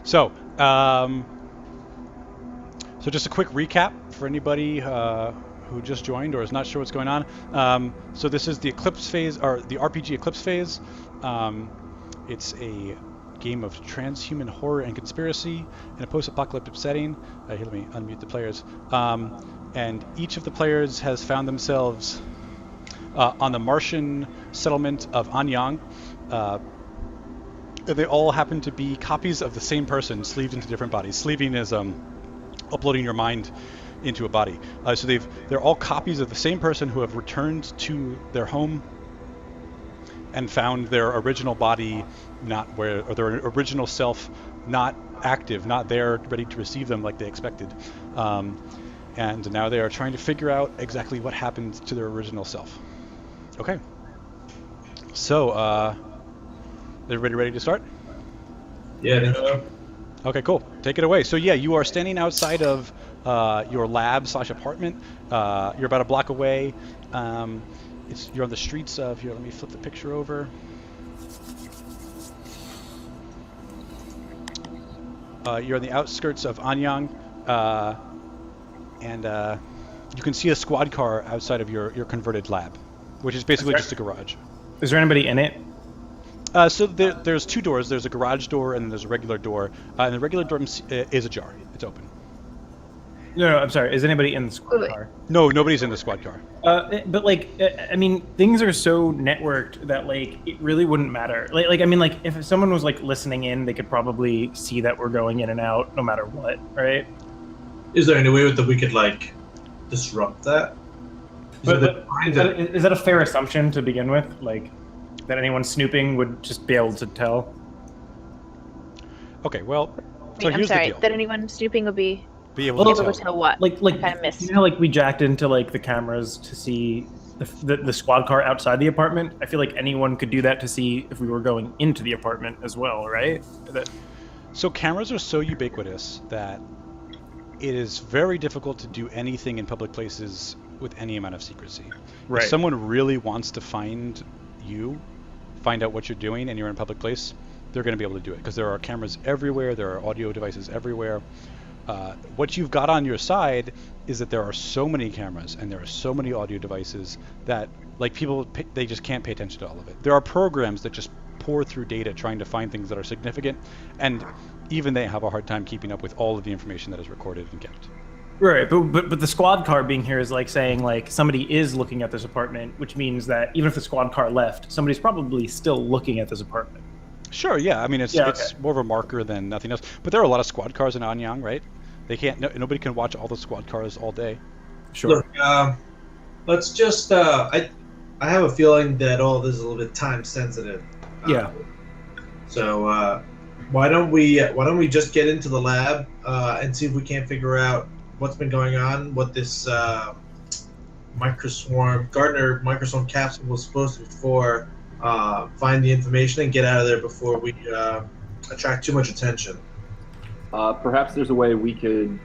So, so just a quick recap for anybody who just joined or is not sure what's going on. So this is the Eclipse phase, or the RPG Eclipse phase. It's a game of transhuman horror and conspiracy in a post-apocalyptic setting. Here, let me unmute the players. And each of the players has found themselves on the Martian settlement of Anyang. They all happen to be copies of the same person, sleeved into different bodies. Sleeving is uploading your mind into a body. So they're all copies of the same person who have returned to their home and found their original body not where, or their original self not active, not there, ready to receive them like they expected. And now they are trying to figure out exactly what happened to their original self. Okay. So, everybody ready to start? Yeah. Okay, cool. Take it away. So yeah, you are standing outside of your lab/apartment. You're about a block away. You're on the streets of here. Let me flip the picture over. You're on the outskirts of Anyang, and you can see a squad car outside of your converted lab, which is basically just a garage. Is there anybody in it? So there's two doors. There's a garage door and then there's a regular door. And the regular door is ajar. It's open. No, I'm sorry. Is anybody in the squad car? No, nobody's in the squad car. But like, I mean, things are so networked that like it really wouldn't matter. I mean, like if someone was like listening in, they could probably see that we're going in and out no matter what, right? Is there any way that we could like disrupt that? Is that a fair assumption to begin with? Like that anyone snooping would just be able to tell? Okay, well, Wait, so I'm here's sorry. the deal. That anyone snooping would be able to tell what? Like I missed. you know, how, like we jacked into like the cameras to see the squad car outside the apartment. I feel like anyone could do that to see if we were going into the apartment as well, right? So cameras are so ubiquitous that it is very difficult to do anything in public places with any amount of secrecy. Right. If someone really wants to find out what you're doing and you're in a public place, they're going to be able to do it because there are cameras everywhere, there are audio devices everywhere. What you've got on your side is that there are so many cameras and there are so many audio devices that like people, they just can't pay attention to all of it. There are programs that just pour through data trying to find things that are significant, and even they have a hard time keeping up with all of the information that is recorded and kept. Right, but the squad car being here is like saying like somebody is looking at this apartment, which means that even if the squad car left, somebody's probably still looking at this apartment. Sure, yeah. I mean, it's more of a marker than nothing else. But there are a lot of squad cars in Anyang, right? They can't. Nobody can watch all the squad cars all day. Sure. Look, let's just. I have a feeling that all this is a little bit time sensitive. Yeah. So why don't we just get into the lab and see if we can't figure out what's been going on, what this Gardner microswarm capsule was supposed to be for. Find the information and get out of there before we attract too much attention. Perhaps there's a way we could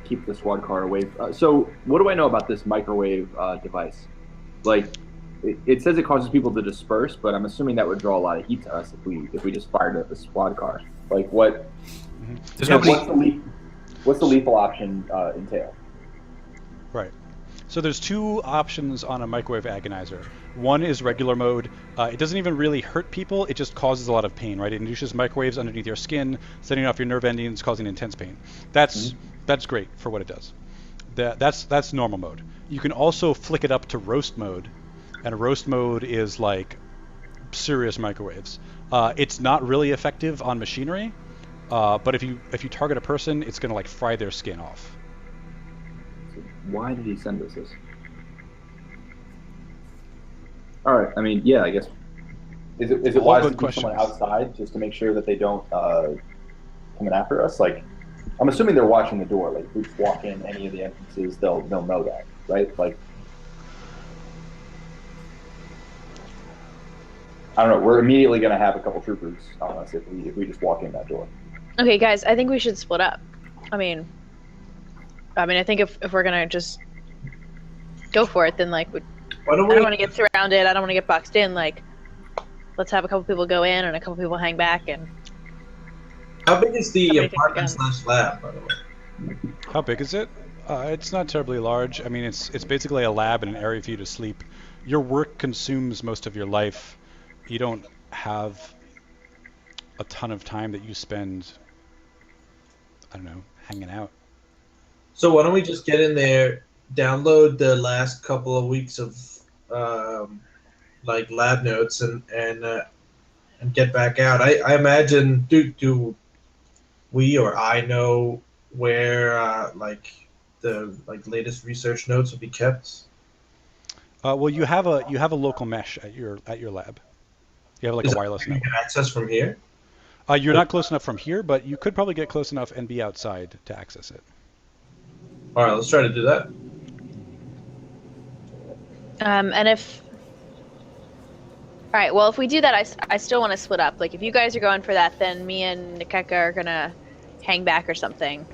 keep the squad car away. So what do I know about this microwave device? Like, it says it causes people to disperse, but I'm assuming that would draw a lot of heat to us if we just fired at the squad car. Like, what? What's the lethal option entail? Right. So there's two options on a microwave agonizer. One is regular mode. It doesn't even really hurt people. It just causes a lot of pain, right? It induces microwaves underneath your skin, setting off your nerve endings, causing intense pain. That's great for what it does. That's normal mode. You can also flick it up to roast mode, and roast mode is like serious microwaves. It's not really effective on machinery, but if you target a person, it's going to like fry their skin off. Why did he send us this? All right. I mean, yeah. I guess is it wise to keep someone outside just to make sure that they don't come in after us? Like, I'm assuming they're watching the door. Like, if we just walk in any of the entrances, they'll know that, right? Like, I don't know. We're immediately going to have a couple troopers on us if we just walk in that door. Okay, guys, I think we should split up. I mean, I think if we're gonna just go for it, then like, I don't want to get surrounded. I don't want to get boxed in. Like, let's have a couple people go in and a couple people hang back. And How big is the Somebody take apartment the gun. / lab, by the way? How big is it? It's not terribly large. I mean, it's basically a lab and an area for you to sleep. Your work consumes most of your life. You don't have a ton of time that you spend, I don't know, hanging out. So why don't we just get in there, download the last couple of weeks of like lab notes, and get back out. I imagine do we or I know where like the latest research notes will be kept? Well, you have a local mesh at your lab. You have like Is a that wireless something you network. can access from here? You're not close enough from here, but you could probably get close enough and be outside to access it. All right, let's try to do that. And if... Alright, well, if we do that, I still want to split up. Like, if you guys are going for that, then me and Nikeka are gonna hang back or something.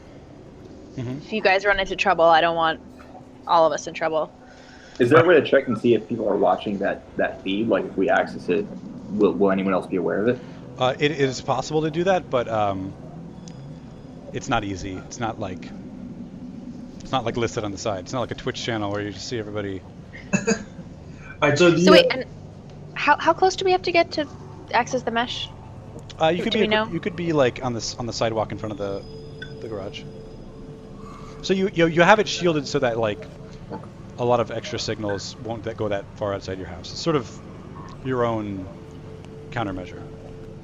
Mm-hmm. If you guys run into trouble, I don't want all of us in trouble. Is there a way to check and see if people are watching that feed? Like, if we access it, will anyone else be aware of it? It is possible to do that, but it's not easy. It's not like listed on the side. It's not like a Twitch channel where you just see everybody. All right, so So wait, and how close do we have to get to access the mesh? You could Do we know? you could be like on the sidewalk in front of the garage. So you have it shielded so that like a lot of extra signals won't go that far outside your house. It's sort of your own countermeasure.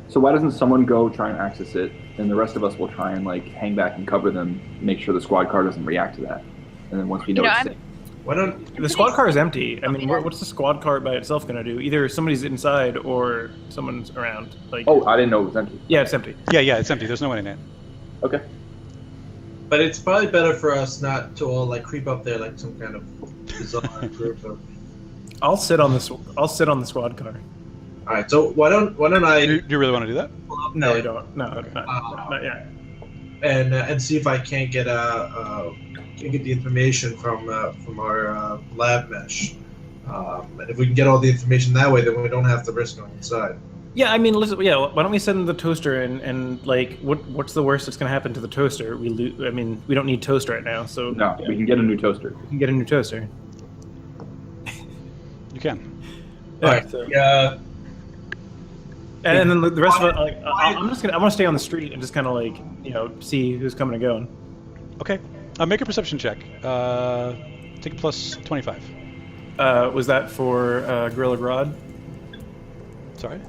So why doesn't someone go try and access it, and the rest of us will try and like hang back and cover them, make sure the squad car doesn't react to that, and then once we know it's safe. why don't The squad car is empty. I mean, what's the squad car by itself going to do? Either somebody's inside or someone's around. Like, Oh, I didn't know it was empty. yeah, it's empty. Yeah, it's empty. There's no one in it. Okay. But it's probably better for us not to all like creep up there like some kind of bizarre group of. I'll sit on the squad car. All right, so why don't I Do you really want to do that? pull up No, there we don't. No, not yet. and see if I can't get the information from our lab mesh. And if we can get all the information that way, then we don't have to risk going inside. Yeah, I mean, listen. Yeah, why don't we send the toaster and like, what's the worst that's going to happen to the toaster? I mean, we don't need toast right now, so No, we can get a new toaster. we can get a new toaster. You can. All right, so- yeah. And then the rest of it, like, I want to stay on the street and just kind of like, see who's coming and going. Okay. Make a perception check. Take a plus 25. Was that for Gorilla Grodd? Sorry?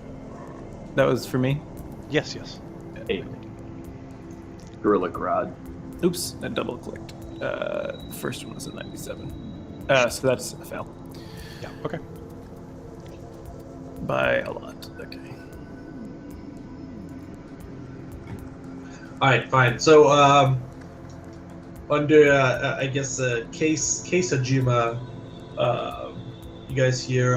That was for me. Yes. 8. Gorilla Grodd. Oops, I double clicked. The first one was a 97. So that's a fail Yeah. Okay. by a lot. Okay. All right, fine. So under I guess case Hajima, you guys hear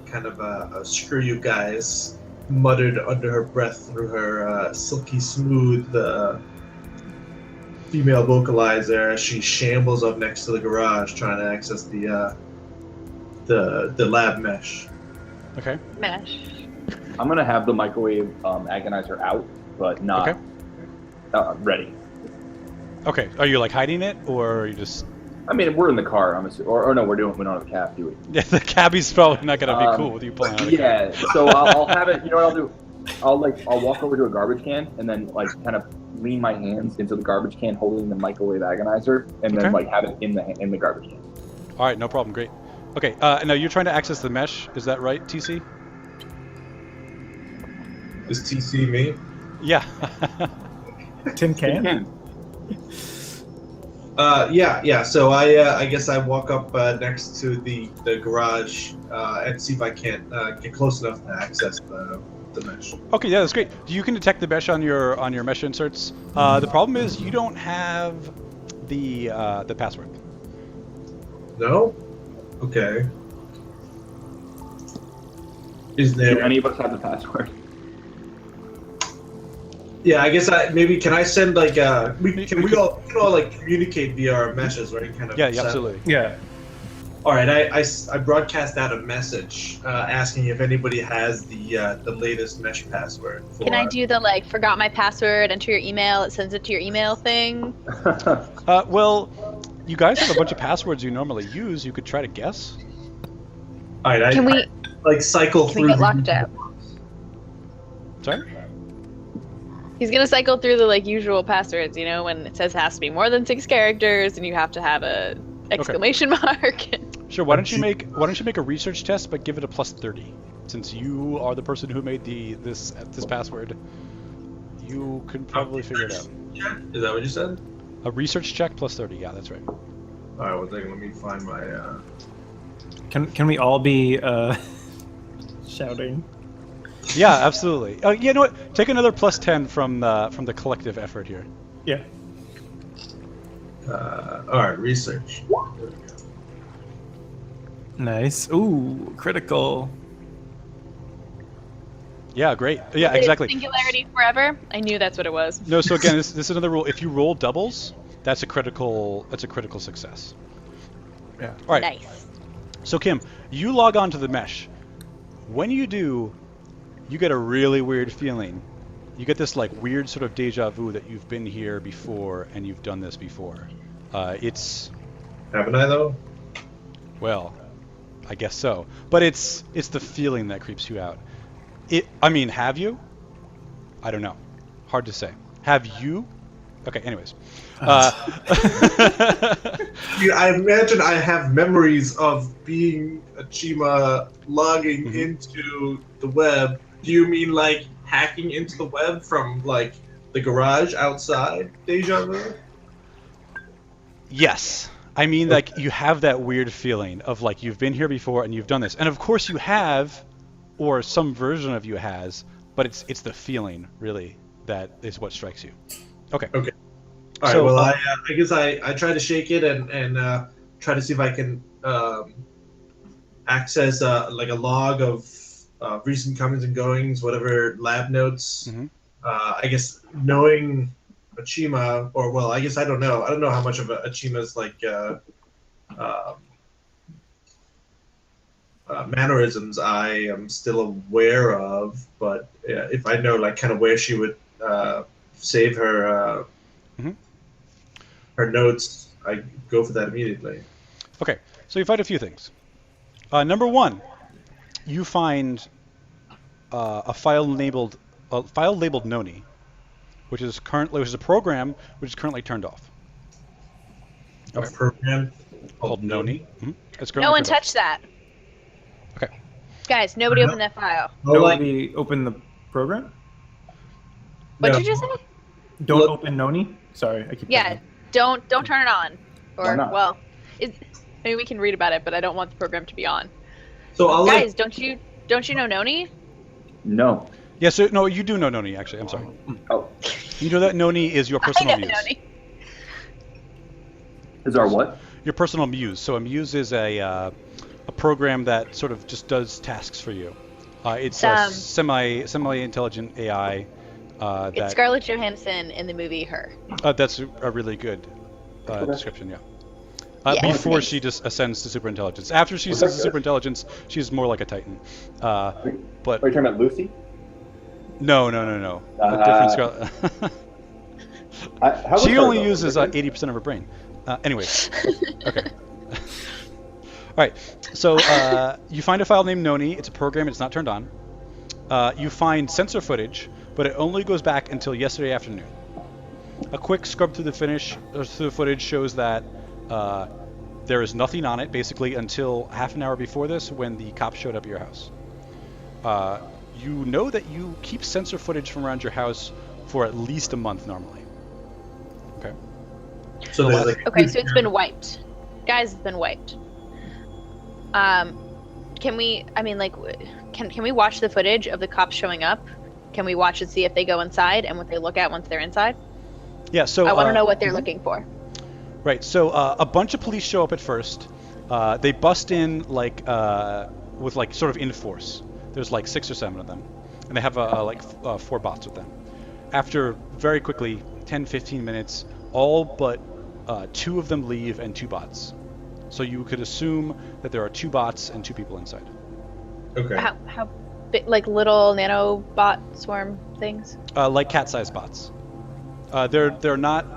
kind of a screw you guys muttered under her breath through her silky smooth female vocalizer as she shambles up next to the garage trying to access the lab mesh. Okay. Mesh. I'm gonna have the microwave agonizer out, but not Okay. Ready. Okay. Are you like hiding it, or are you just? I mean, we're in the car. I'm assuming, or no, we don't have a cab, do we? Yeah, the cabbie's probably not gonna be cool with you pulling out a cab. Yeah. So I'll have it. You know what I'll do? I'll walk over to a garbage can and then like kind of lean my hands into the garbage can, holding the microwave agonizer, and then Okay. like have it in the garbage can. All right. No problem. Great. Okay. Now you're trying to access the mesh. Is that right, TC? Is TC me? Yeah. Tin can? Yeah. So I guess I walk up next to the garage and see if I can't get close enough to access the mesh. Okay, yeah, that's great. You can detect the mesh on your mesh inserts. The problem is you don't have the password. No? Okay. Is Do there? any of us have the password? Yeah, I guess can I send like we can all like communicate via our meshes, right? Kind of. Yeah, absolutely. Yeah. All right, I broadcast out a message asking if anybody has the latest mesh password. Can I do the like forgot my password, enter your email, it sends it to your email thing? Well, you guys have a bunch of passwords you normally use. You could try to guess. All right, Can we like cycle can through we get the- locked up? Sorry? He's gonna cycle through the like usual passwords, you know, when it says it has to be more than 6 characters and you have to have a exclamation mark. Sure. Why don't you make a research test, but give it a plus 30, since you are the person who made this password. You can probably figure it out. Is that what you said? A research check plus 30. Yeah, that's right. All right, one second. Let me find my. Can we all be shouting? Yeah, absolutely. You know what? Take another plus 10 from the collective effort here. Yeah. All right, research. There we go. Nice. Ooh, critical. Yeah, great. Yeah, exactly. Singularity forever. I knew that's what it was. No, so again, this is another rule. If you roll doubles, that's a critical success. Yeah. All right. Nice. So Kim, you log on to the mesh. When you do, you get a really weird feeling. You get this like weird sort of deja vu that you've been here before and you've done this before. It's Haven't I though? well, I guess so. But it's the feeling that creeps you out. I mean, have you? I don't know. Hard to say. Have you? Okay, anyways. I imagine I have memories of being a Chima logging into the web. Do you mean like hacking into the web from like the garage outside Deja Vu? Yes. I mean, like, you have that weird feeling of like you've been here before and you've done this. And of course you have, or some version of you has, but it's the feeling, really, that is what strikes you. Okay. Okay. All right. So, Well, I guess I try to shake it and try to see if I can access like a log of recent comings and goings, whatever lab notes. Mhm. I guess knowing Achima, or well, I guess I don't know. I don't know how much of Achima's like mannerisms I am still aware of, but if I know like kind of where she would save her her notes, I go for that immediately. Okay. So you find a few things. Number one, you find a file labeled Noni, which is a program which is currently turned off. A program Called Noni. It's currently No one turned off. touched that. Okay. Guys, nobody open that file. Nobody open the program? What'd No. you just say? Don't Look- open Noni? Sorry, I keep Yeah, don't turn it on. Why Or not? well, maybe we can read about it, but I don't want the program to be on. So I'll Guys, don't you know Noni? No. Yeah, so no, you do know Noni, actually. I'm sorry. Oh, You know that Noni is your personal I know muse. Noni. is our what? Your personal muse. So a muse is a program that sort of just does tasks for you. It's a semi-intelligent AI. It's That Scarlett Johansson in the movie Her. that's a really good description. Yeah. Yeah. Before she just ascends to superintelligence. After she ascends to superintelligence, she's more like a Titan. But Are you talking about Lucy? no. A different Scarlett. How was She her, only though? uses 80% of her brain. Anyways. Okay. All right. So you find a file named Noni. It's a program. It's not turned on. You find sensor footage, but it only goes back until yesterday afternoon. A quick scrub through the footage shows that there is nothing on it, basically, until half an hour before this, when the cops showed up at your house. You know that you keep sensor footage from around your house for at least a month normally. Okay. So there's like Okay, so it's been wiped. Guys, it's been wiped. Can we? I mean, like, can we watch the footage of the cops showing up? Can we watch and see if they go inside and what they look at once they're inside? Yeah. So I want to know what they're looking for. Right. So a bunch of police show up at first. They bust in with like sort of in force. There's like 6 or 7 of them, and they have 4 bots with them. After very quickly, 10-15 minutes, all but 2 of them leave and 2 bots So you could assume that there are 2 bots and 2 people inside. Okay. How big, like little nanobot swarm things? Like cat-sized bots. They're not.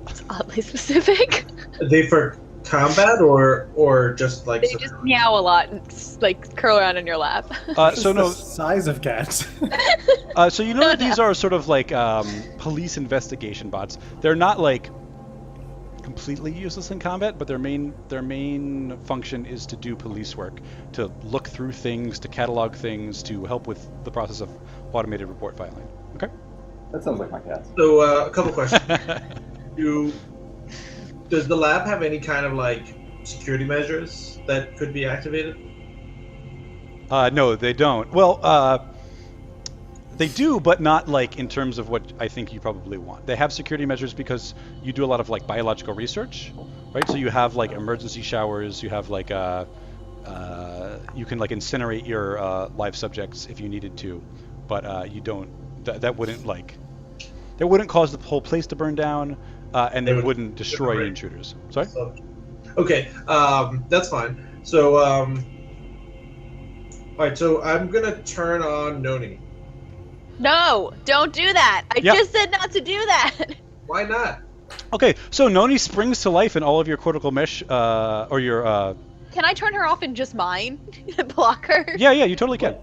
It's oddly specific. Are they for combat or just like? They just meow a lot and like curl around in your lap. So no. The size of cats. So you know that these are sort of like police investigation bots. They're not like completely useless in combat, but their main function is to do police work, to look through things, to catalog things, to help with the process of automated report filing. Okay. That sounds like my cats. So a couple questions. Does the lab have any kind of like security measures that could be activated? No, they don't. Well, they do, but not like in terms of what I think you probably want. They have security measures because you do a lot of like biological research, right? So you have like emergency showers. You have like you can like incinerate your live subjects if you needed to, but you don't. That wouldn't cause the whole place to burn down, and they wouldn't destroy intruders. Sorry. Okay, that's fine. So, all right. So I'm gonna turn on Noni. No, don't do that. I just said not to do that. Why not? Okay, so Noni springs to life in all of your cortical mesh, or your. Can I turn her off in just mine? Block her? Yeah, you totally can.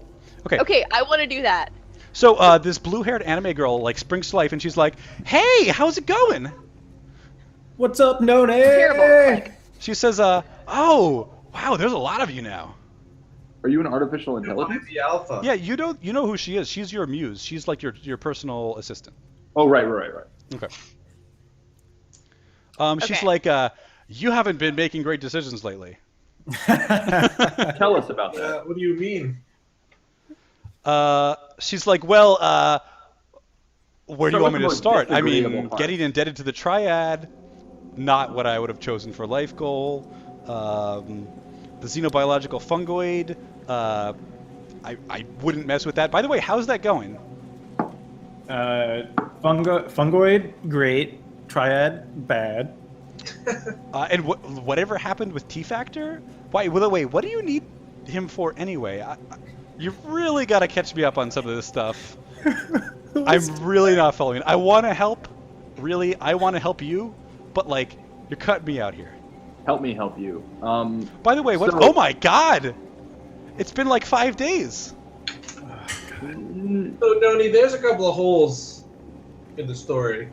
Okay. Okay, I want to do that. So this blue-haired anime girl like springs to life, and she's like, "Hey, how's it going?" What's up, Noni? Terrible. She says, "Oh, wow, there's a lot of you now." Are you an artificial intelligence? The alpha. Yeah, you know who she is. She's your muse. She's like your personal assistant. Oh, right. Okay. She's Okay. like, you haven't been making great decisions lately. Tell us about that. What do you mean? She's like, well, where do you want me to start? I mean, disagreeable part. getting indebted to the triad, not what I would have chosen for life goal. The xenobiological fungoid, I wouldn't mess with that. By the way, how's that going? Fungoid, great. Triad, bad. And whatever happened with T-Factor? Wait, what do you need him for anyway? You've really got to catch me up on some of this stuff. I'm really not following. I want to help. Really, I want to help you. But, like, you're cutting me out here. Help me help you. By the way, what? Oh, my God! It's been, like, 5 days. So, Noni, there's a couple of holes in the story.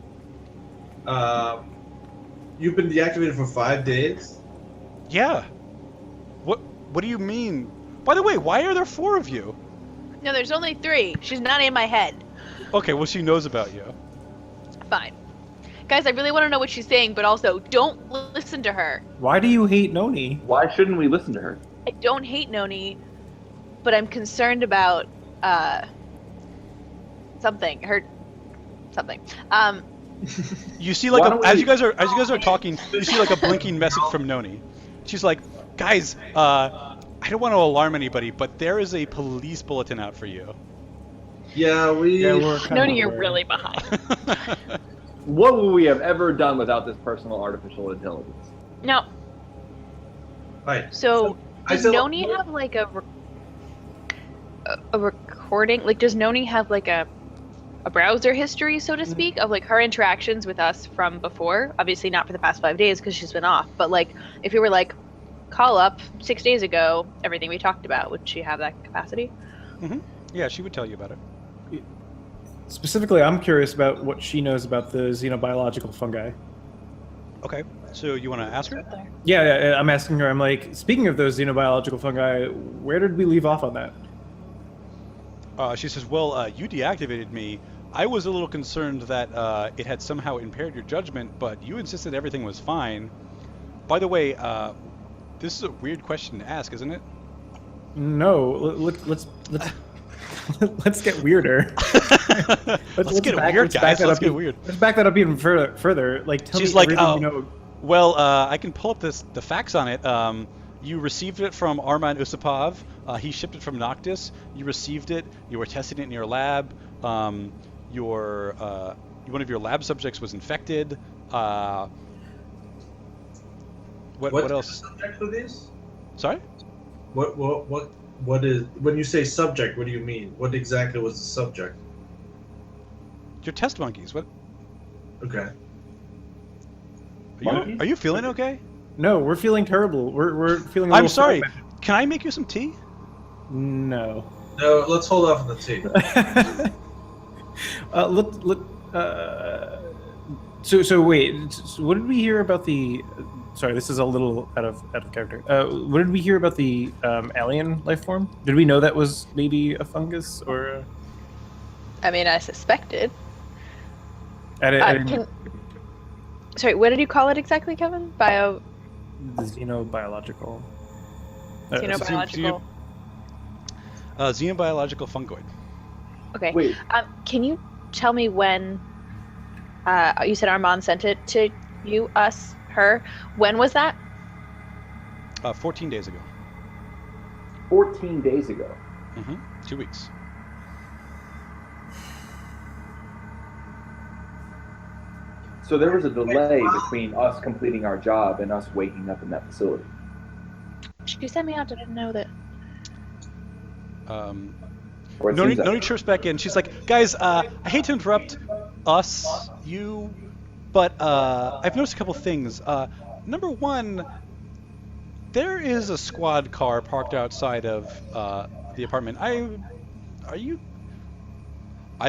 You've been deactivated for 5 days? Yeah. What do you mean? By the way, why are there 4 of you? No, there's only 3. She's not in my head. Okay, well, she knows about you. Fine. Guys, I really want to know what she's saying, but also, don't listen to her. Why do you hate Noni? Why shouldn't we listen to her? I don't hate Noni, but I'm concerned about, something. Something. You see, like, as you guys are talking, you see, like, a blinking message from Noni. She's like, guys, I don't want to alarm anybody, but there is a police bulletin out for you. Yeah, we're kind Noni, of you're aware. really behind. What would we have ever done without this personal artificial intelligence? No. Right. So, I does still- Noni have, like, a recording? Like, does Noni have, like, a browser history, so to speak, of, like, her interactions with us from before? Obviously not for the past 5 days, because she's been off. But, like, if you were, like, call up 6 days ago, everything we talked about, would she have that capacity? Mm-hmm. Yeah, she would tell you about it. Specifically, I'm curious about what she knows about the xenobiological fungi. Okay, so you want to ask her? Yeah, I'm asking her. I'm like, speaking of those xenobiological fungi, where did we leave off on that? She says, well, you deactivated me. I was a little concerned that it had somehow impaired your judgment, but you insisted everything was fine. By the way, this is a weird question to ask, isn't it? No, let's let's get weirder. Let's get weird, guys. Let's get weird. Let's back that up even further. Like, tell She's me like, everything you know. Well, I can pull up the facts on it. You received it from Arman Usipov. He shipped it from Noctis. You received it. You were testing it in your lab. One of your lab subjects was infected. What else? Is the subject for these? Sorry? What is when you say subject? What do you mean? What exactly was the subject? Your test monkeys. What? Okay. Are you feeling okay? No, we're feeling terrible. We're feeling. A I'm little sorry. fragmented. Can I make you some tea? No. No, let's hold off on the tea. So wait. So what did we hear about the? Sorry, this is a little out of character. What did we hear about the alien life form? Did we know that was maybe a fungus or? I mean, I suspected. The Sorry, what did you call it exactly, Kevin? xenobiological. Xenobiological. Xenobiological fungoid. Okay. Wait. Can you tell me when? You said Armand sent it to you, us, her. When was that? 14 days ago. 14 days ago. 2 weeks. So there was a delay between us completing our job and us waking up in that facility. She sent me out. I didn't know that. Or it seems that Noni way. chirps back in. She's like, guys, I hate to interrupt you, but I've noticed a couple things. Number one, there is a squad car parked outside of the apartment. I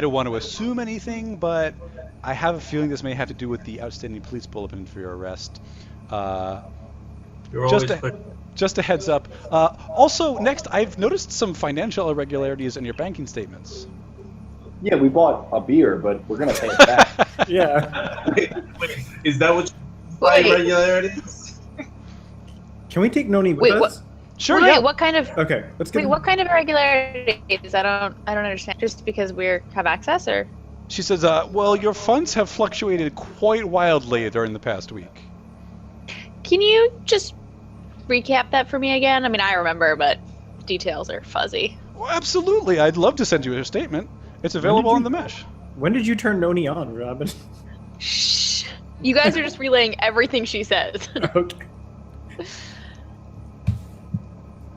don't want to assume anything, but I have a feeling this may have to do with the outstanding police bulletin for your arrest. You're always quick. Just a heads up. Also, next, I've noticed some financial irregularities in your banking statements. Yeah, we bought a beer, but we're gonna pay it back. Yeah. Wait, is that what by Wait. regularities? Can we take Noni with Wait, us? what? Sure, Wait, yeah. what kind of? Okay, let's get. Wait, what kind of irregularities? I don't understand. Just because we have access, or? She says, well, your funds have fluctuated quite wildly during the past week. Can you just recap that for me again? I mean, I remember, but details are fuzzy. Well, absolutely. I'd love to send you a statement. It's available on the mesh. When did you turn Noni on, Robin? Shh. You guys are just relaying everything she says. Okay.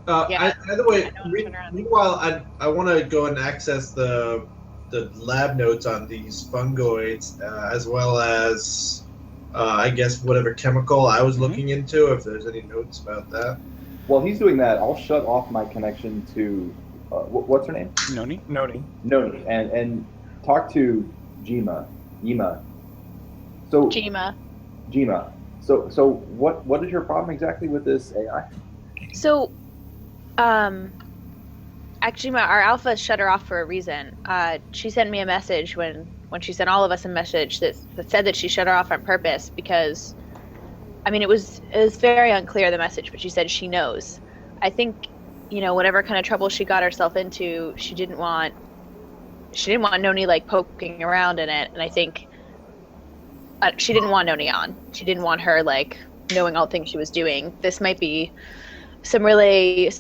Yeah, By the way, I know, turn around. meanwhile, I want to go and access the lab notes on these fungoids, as well as I guess whatever chemical I was looking into. If there's any notes about that. While he's doing that, I'll shut off my connection to what's her name? Noni? Noni. Noni, and talk to Jima. So Jima. So what is your problem exactly with this AI? So, actually, our alpha shut her off for a reason. She sent me a message when she sent all of us a message that said that she shut her off on purpose because, I mean, it was very unclear, the message, but she said she knows. I think, whatever kind of trouble she got herself into, she didn't want Noni like poking around in it, and I think she didn't want Noni on. She didn't want her like knowing all the things she was doing. This might be some really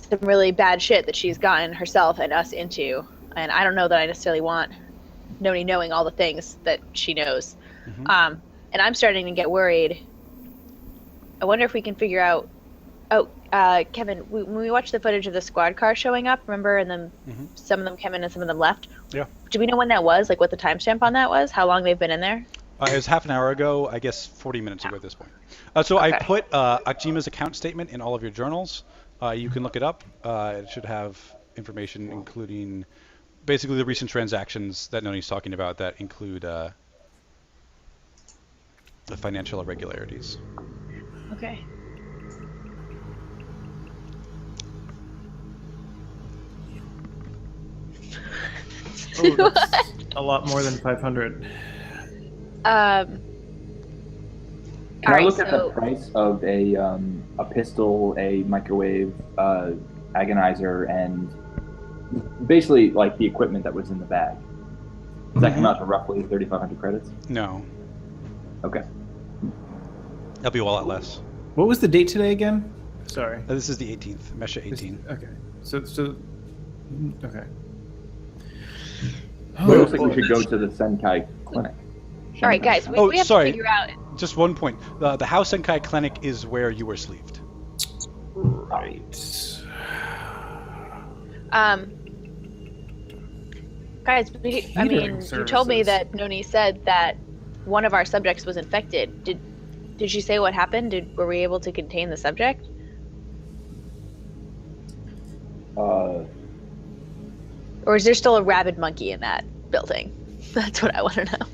bad shit that she's gotten herself and us into, and I don't know that I necessarily want Noni knowing all the things that she knows. Mm-hmm. And I'm starting to get worried. I wonder if we can figure out. Oh, Kevin, when we watched the footage of the squad car showing up, remember, and then some of them came in and some of them left. Yeah. Do we know when that was? Like, what the timestamp on that was? How long they've been in there? It was half an hour ago, I guess 40 minutes ago at this point. So I put Akjima's account statement in all of your journals. You can look it up. It should have information including basically the recent transactions that Noni's talking about that include the financial irregularities. Okay. Oh, that's a lot more than 500. Can I Alright, look at the so price of a pistol, a microwave, agonizer, and basically like the equipment that was in the bag? Does that come out to roughly 3,500 credits? No, Okay. that'll be a lot less. What was the date today again? Sorry. This is the 18th, Mesha 18. Okay. So okay. It looks like we should go to the Senkai clinic. all right, guys, we have sorry. to figure out just one point. The House Senkai Clinic is where you were sleeved. Right. Guys, I mean, Catering you told me services. that Noni said that one of our subjects was infected. Did she say what happened? Were we able to contain the subject? Uh, Or is there still a rabid monkey in that building? That's what I want to know.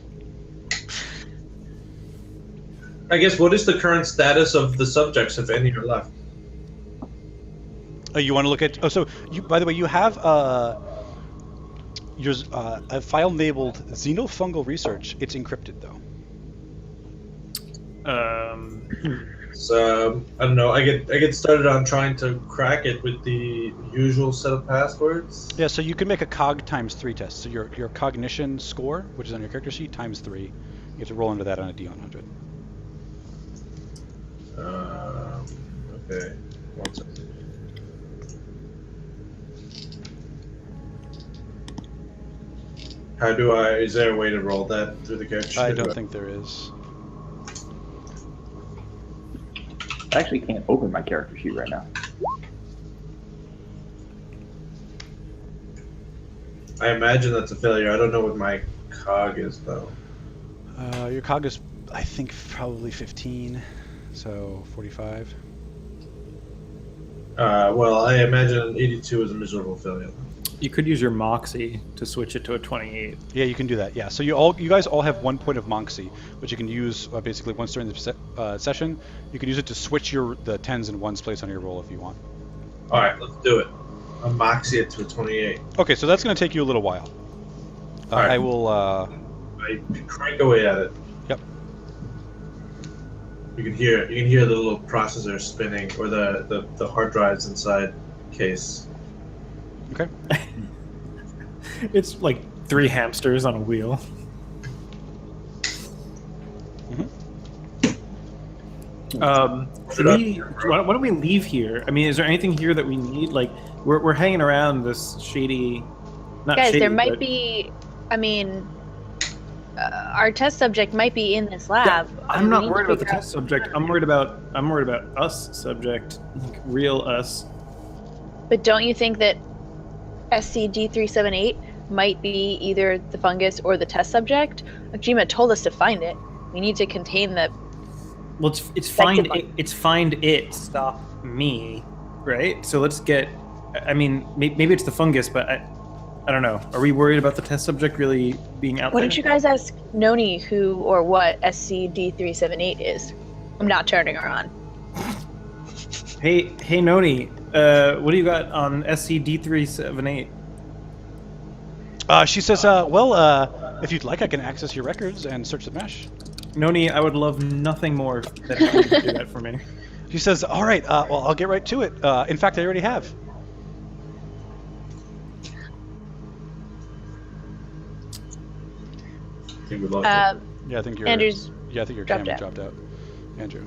I guess, what is the current status of the subjects, if any are left? You want to look at? Oh, so you. By the way, you have yours a file labeled xenofungal research. It's encrypted though. So I don't know. I get started on trying to crack it with the usual set of passwords. Yeah. So you can make a cog times 3 test. So your cognition score, which is on your character sheet, times 3. You have to roll into that on a D100. Okay. 1 second. How do I? Is there a way to roll that through the character sheet? I don't think there is. I actually can't open my character sheet right now. I imagine that's a failure. I don't know what my cog is though. Your cog is, I think, probably 15. So 45. Well, I imagine an 82 is a miserable failure. You could use your Moxie to switch it to a 28. Yeah, you can do that. Yeah. So you guys all have 1 point of Moxie, which you can use basically once during the session. You can use it to switch the 10s and 1s place on your roll if you want. All right, let's do it. I'll moxie it to a 28. Okay, so that's going to take you a little while. All right. I will. I crank away at it. Yep. You can hear the little processor spinning, or the hard drives inside case. Okay. It's like 3 hamsters on a wheel. Why don't we leave here? I mean, is there anything here that we need? Like, we're hanging around this shady. Not Guys, shady, there might but- be. I mean, our test subject might be in this lab. I'm We not need to worried about the figure out- test subject. I'm worried about us subject, like real us. But don't you think that SCD-378 might be either the fungus or the test subject? Akjima told us to find it. We need to contain the. Well, it's find it. It's find it. Stop me, right? So let's get. I mean, maybe it's the fungus, but I don't know. Are we worried about the test subject really being out Why there? don't you guys ask Noni who or what SCD-378 is? I'm not turning her on. Hey, Noni. What do you got on SCD-378? She says, well, if you'd like, I can access your records and search the mesh. Noni, I would love nothing more than if you could do that for me. She says, all right, well, I'll get right to it. In fact, I already have. I think we lost it. Yeah, I think Andrew's Yeah, I think your dropped camera out. dropped out. Andrew.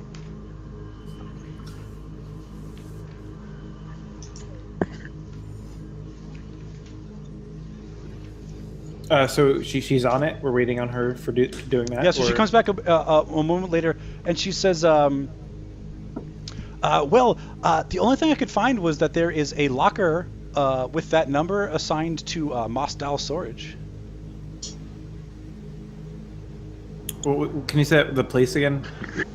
So she's on it. We're waiting on her for doing that. Yeah, so she or- comes back a moment later, and she says, the only thing I could find was that there is a locker with that number assigned to Mosdal storage. Can you say the place again?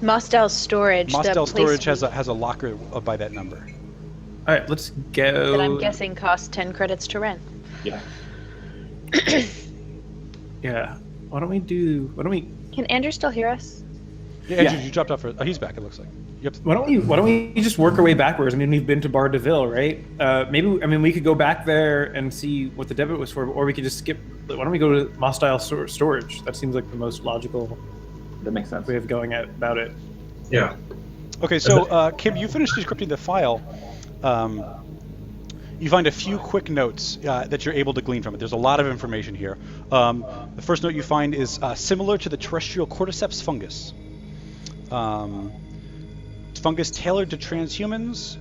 Mosdal Storage. the Mosdal place storage we- has a locker by that number. All right, let's go. that I'm guessing costs 10 credits to rent. Yeah. Yeah. Why don't we? Can Andrew still hear us? Yeah, Andrew, you dropped off for. Oh, he's back. It looks like. Yep. Why don't we just work our way backwards? I mean, we've been to Bar Deville, right? We could go back there and see what the debit was for, or we could just skip. Why don't we go to Mosdal Storage? That seems like the most logical That makes sense. way of going about it. Yeah. Okay, so Kim, you finished decrypting the file. You find a few quick notes that you're able to glean from it. There's a lot of information here. The first note you find is similar to the terrestrial cordyceps fungus. Fungus tailored to transhumans.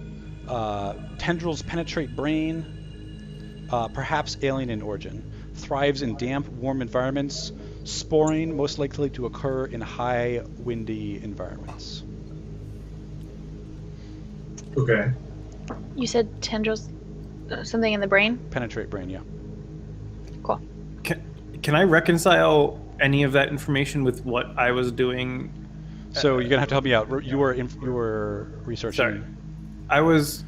Tendrils penetrate brain. Perhaps alien in origin. Thrives in damp, warm environments. sporing most likely to occur in high windy environments. Okay. You said tendrils, something in the brain? Penetrate brain, yeah. Cool. Can I reconcile any of that information with what I was doing? So you're gonna have to help me out. You were researching. Sorry. I was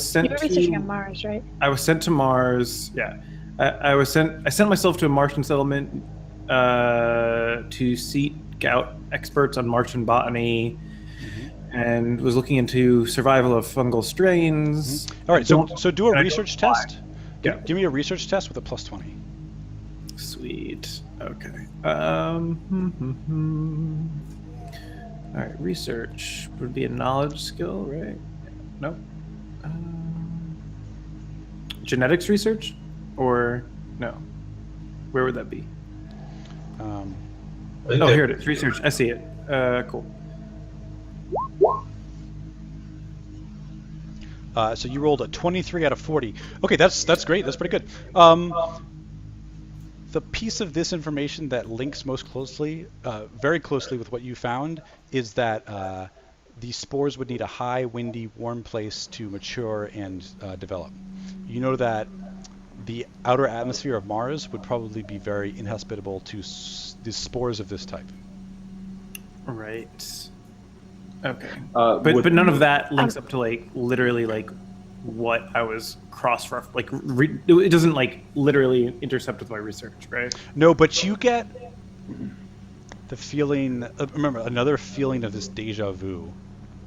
sent You were researching to on Mars, right? I was sent to Mars. Yeah, I sent myself to a Martian settlement to seek out experts on Martian botany, and was looking into survival of fungal strains. All right, so do a research test. Yeah. Give me a research test with a +20. Sweet. Okay. All right. Research would be a knowledge skill, right? No. Genetics research, or no? Where would that be? Oh, here it is. Research. I see it. Cool. So you rolled a 23 out of 40. Okay, that's great. That's pretty good. The piece of this information that links most closely, very closely with what you found, is that these spores would need a high, windy, warm place to mature and develop. You know that the outer atmosphere of Mars would probably be very inhospitable to the spores of this type. Right. Okay. Would- But none of that links up to like literally like what I was like it doesn't like literally intercept with my research, right? No, but you get the feeling. Remember, another feeling of this deja vu.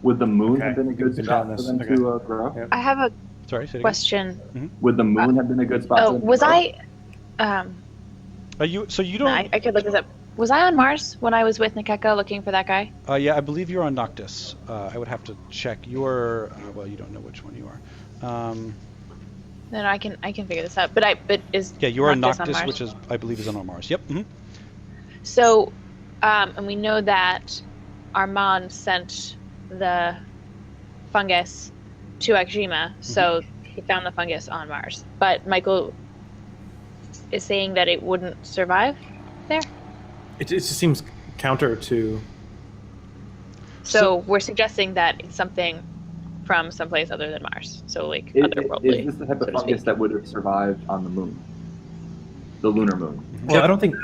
Would the moon Okay. have been a good Been spot down for this. them Okay. to grow? Yep. I have a Sorry, say it again. question. Would the moon have been a good spot? for them to Was grow? So you don't. I could look this up. Was I on Mars when I was with Nikeko looking for that guy? Yeah, I believe you're on Noctis. I would have to check. You're well, you don't know which one you are. Then I can figure this out. But is Yeah, you are on Noctis Noctis, Mars? which is I believe is on Mars. Yep. So, and we know that Armand sent the fungus to Akjima, so he found the fungus on Mars. But Michael is saying that it wouldn't survive there. It just seems counter to. So we're suggesting that it's something from someplace other than Mars. So like Is otherworldly. this the type so of to fungus speak. that would have survived on the moon? The lunar moon. Well, I don't think.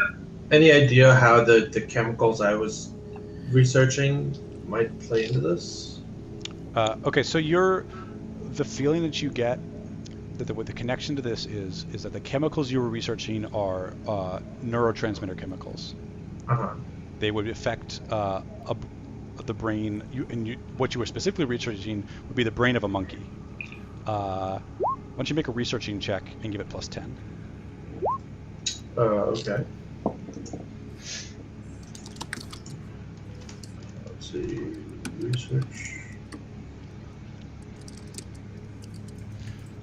Any idea how the chemicals I was researching might play into this? Okay, so the feeling that you get that the connection to this is that the chemicals you were researching are neurotransmitter chemicals. Uh-huh. They would affect the brain. What you were specifically researching would be the brain of a monkey. Why don't you make a researching check and give it +10? Okay. Let's see. Research.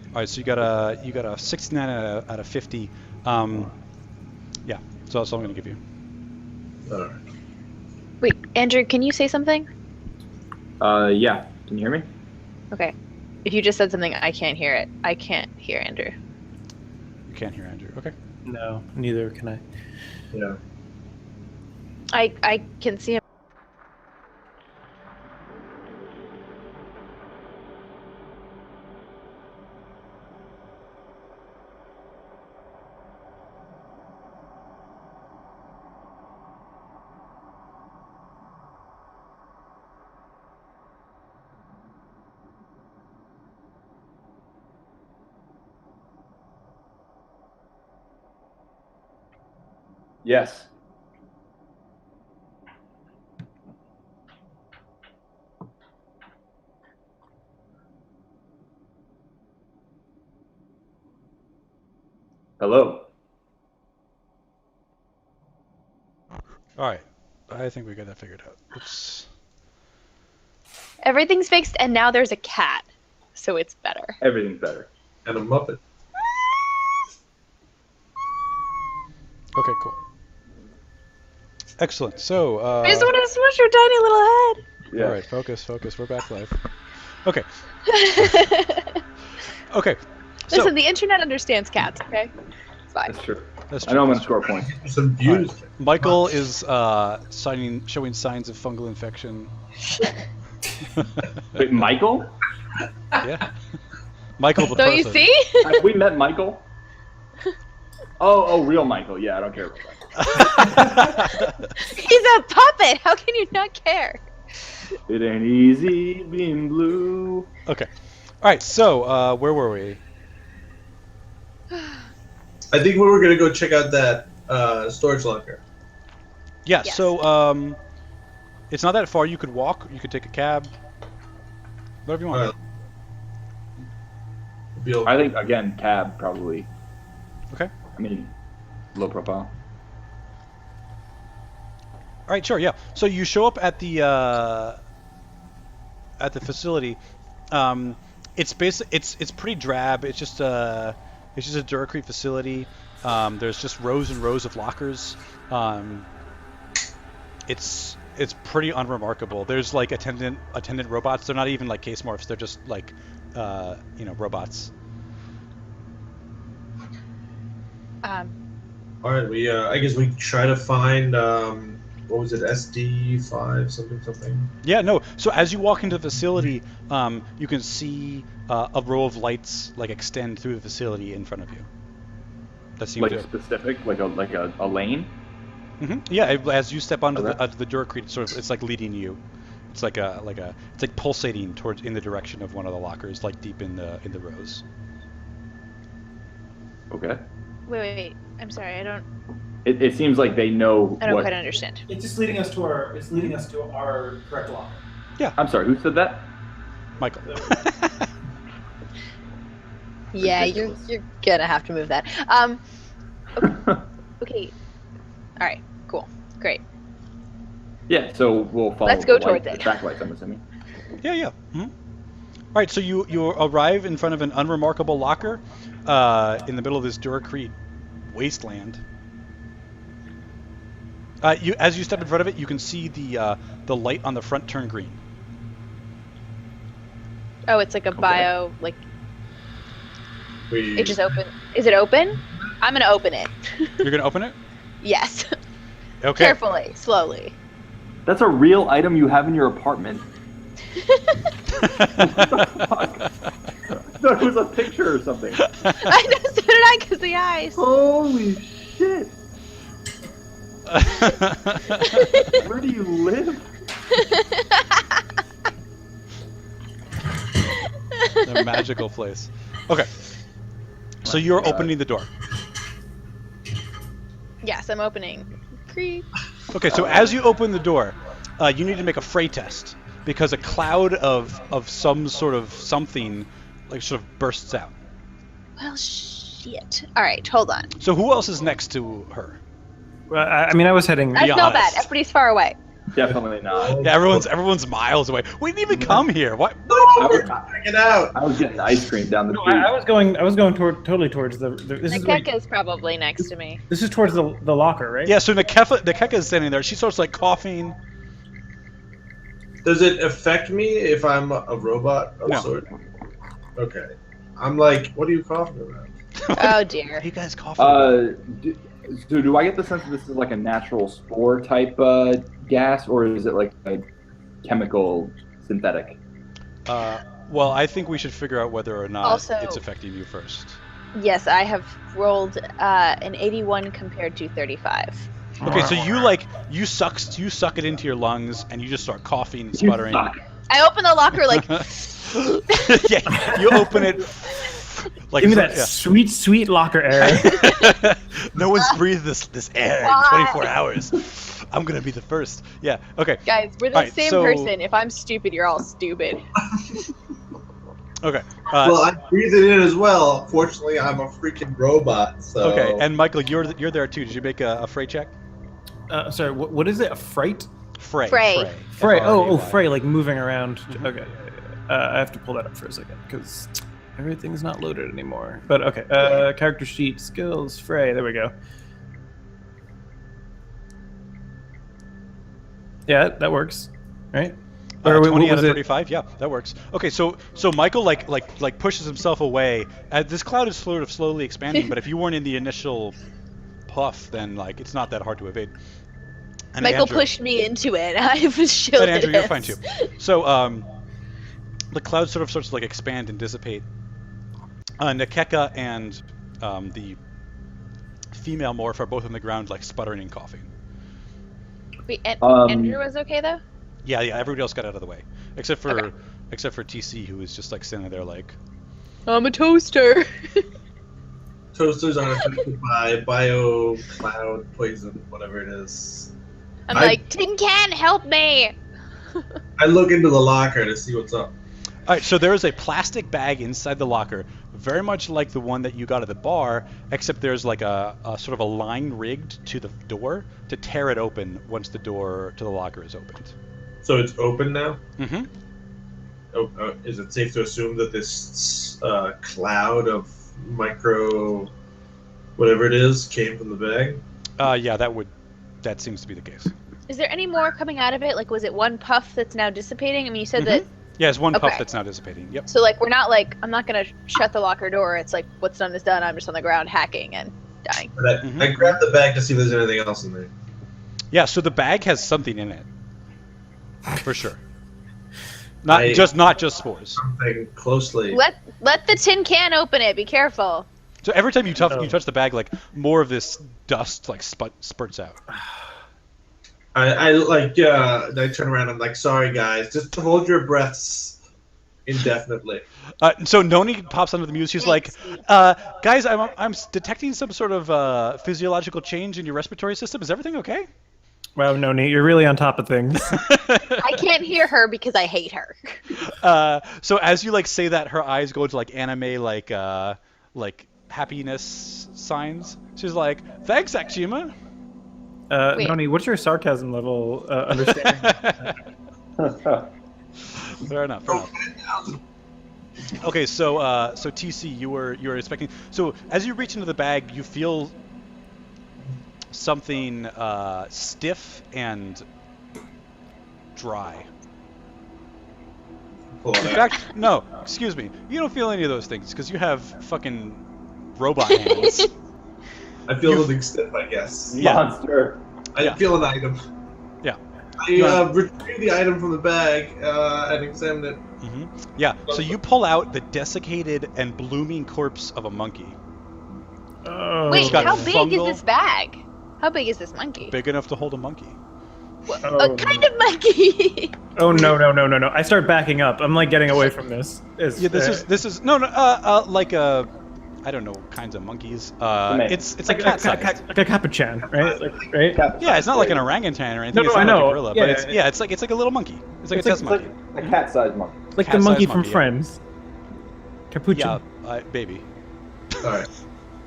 All right, so you got a 69 out of 50. Yeah, so that's all I'm going to give you. Alright. Wait, Andrew, can you say something? Yeah. Can you hear me? Okay. If you just said something, I can't hear it. I can't hear Andrew. You can't hear Andrew. Okay. No, neither can I. Yeah. I can see him. Yes. Hello. All right. I think we got that figured out. Everything's fixed, and now there's a cat, so it's better. Everything's better. And a Muppet. Okay, cool. Excellent. So, I just want to smush your tiny little head. Yeah. all right, focus. We're back live. Okay. Okay. So, Listen, the internet understands cats, okay? It's fine. That's true. That's I know I'm true. gonna score points. Some views. Michael is showing signs of fungal infection. Wait, Michael? Yeah. Michael the Don't you person. see? Have we met Michael? Oh, real Michael. Yeah, I don't care about that. He's a puppet. How can you not care? It ain't easy being blue. Okay. All right. So where were we? I think we were gonna go check out that storage locker. Yeah. Yes. So it's not that far. You could walk. You could take a cab. Whatever you want. I think again, cab probably. Okay. I mean, low profile. All right, sure, yeah. So you show up at the facility. It's it's pretty drab. It's just a Duracrete facility. There's just rows and rows of lockers. It's pretty unremarkable. There's like attendant robots. They're not even like case morphs. They're just like robots. All right, we I guess we try to find what was it, SD5 something. Yeah, no. So as you walk into the facility, you can see a row of lights like extend through the facility in front of you. That seems Like specific, like a lane. Yeah, as you step onto the Duracrete, it's like leading you. It's like it's like pulsating towards in the direction of one of the lockers, like deep in the rows. Okay. Wait. I'm sorry. I don't It seems like they know. quite understand. It's just leading us to our. It's leading us to our correct locker. I'm sorry. Who said that? Michael. Yeah, you're gonna have to move that. Okay. All right. Cool. Great. Yeah. So we'll follow. Let's go the towards lights, it. the backlights, I'm assuming. Yeah. All right, so you arrive in front of an unremarkable locker in the middle of this Duracrete wasteland. As you step in front of it, you can see the light on the front turn green. Oh, it's like a bio. Like We it just open. Is it open? I'm gonna open it. You're gonna open it? Yes. Okay. Carefully, slowly. That's a real item you have in your apartment. No, it was a picture or something. I know, so did I, because the eyes. Holy shit! Where do you live? A magical place. Okay. So you're opening the door. Yes, I'm opening. Creep. Okay, so as you open the door, you need to make a fray test because a cloud of some sort of something like sort of bursts out. Well, shit. All right, hold on. So who else is next to her? Well, I mean, I was heading. That's not bad. honest. Everybody's far away. Definitely not. Yeah, everyone's miles away. We didn't even come here. What? we're checking out. I was getting ice cream down the No, street. I was going totally towards the. This is where- Nakeka's probably next to me. this is towards the locker, right? Yeah. So Nakeka is standing there. She starts like coughing. Does it affect me if I'm a robot of No. sort? Okay. I'm like, what are you coughing about? Oh dear. You guys coughing? Do I get the sense that this is like a natural spore type gas, or is it like a chemical synthetic? Well, I think we should figure out whether or not Also- it's affecting you first. Yes, I have rolled an 81 compared to 35. Okay, so you suck it into your lungs and you just start coughing and You sputtering. suck. I open the locker like. Yeah, you open it. Like Give me that yeah. sweet locker air. No one's breathed this air in Why? 24 hours. I'm gonna be the first. Yeah. Okay. Guys, we're the Alright, same so- person. If I'm stupid, you're all stupid. Okay. Well, I breathe it in as well. Fortunately, I'm a freaking robot, so. Okay. And Michael, you're there too. Did you make a fray check? Sorry, what is it? A fright? Fray. Fray. Fray. Oh, F-R-A-Y. fray, like moving around. Mhm. Okay. I have to pull that up for a second because everything's not loaded anymore. But okay. Character sheet, skills, fray. There we go. Yeah, that works. Right? Or 20 what out was of it? 35. Yeah, that works. Okay, so Michael like pushes himself away. This cloud is sort of slowly expanding, but if you weren't in the initial puff, then like it's not that hard to evade. And Michael Andrew, pushed me into it. I was and shielded. Andrew, you're fine too. So the cloud sort of starts to like expand and dissipate. Nakeka and the female morph are both on the ground, like sputtering and coughing. Wait, Um, Andrew was okay though? Yeah, everybody else got out of the way, except for Okay. TC, who was just like standing there, like. I'm a toaster. Toasters are affected by bio cloud poison, whatever it is. I'm I- like, Tin Can, help me! I look into the locker to see what's up. All right, so there is a plastic bag inside the locker, very much like the one that you got at the bar, except there's like a sort of a line rigged to the door to tear it open once the door to the locker is opened. So it's open now? Mm-hmm. Is it safe to assume that this cloud of micro whatever it is came from the bag? Yeah, that seems to be the case. Is there any more coming out of it? Like, was it one puff that's now dissipating? I mean, you said that. Yeah, it's one puff Okay. that's now dissipating. Yep. So, like, we're not like, I'm not gonna shut the locker door. It's like, what's done is done. I'm just on the ground hacking and dying. But I grabbed the bag to see if there's anything else in there. Yeah, so the bag has something in it, for sure. Not I- just spores. Something closely. Let the tin can open it. Be careful. So every time you Oh. touch the bag, like more of this dust like spurts out. I turn around. I'm like, sorry guys, just hold your breaths indefinitely. So Noni pops onto the muse. She's like, guys, I'm detecting some sort of physiological change in your respiratory system. Is everything okay? Wow, Noni, you're really on top of things. I can't hear her because I hate her. So as you like say that, her eyes go into like anime like happiness signs. She's like, thanks, Akshima. Wait. Noni, what's your sarcasm level understanding? Fair enough. Okay, so TC, you were expecting. So as you reach into the bag, you feel something stiff and dry. Pull it In out. fact, no, excuse me. You don't feel any of those things because you have fucking robot hands. I feel You- something stiff, I guess. Yeah. Monster. I Yeah. feel an item. Yeah. I retrieve the item from the bag and examine it. Hmm. Yeah. So you pull out the desiccated and blooming corpse of a monkey, Oh. Wait, got how big fungal- is this bag? How big is this monkey? big enough to hold a monkey. What Oh. kind of monkey? Oh no! I start backing up. I'm like getting away from this. Yeah, this is no like I don't know kinds of monkeys. It's like cat sized. like a capuchin, right? Right? Yeah, it's not like an orangutan or anything. No, it's I not like know. a gorilla, Yeah, but yeah. it's like a little monkey. It's like It's a like- test it's monkey. A cat-sized monkey. Like the Cat-sized monkey from monkey, yeah. Friends. Capuchin. Yeah, baby. Alright.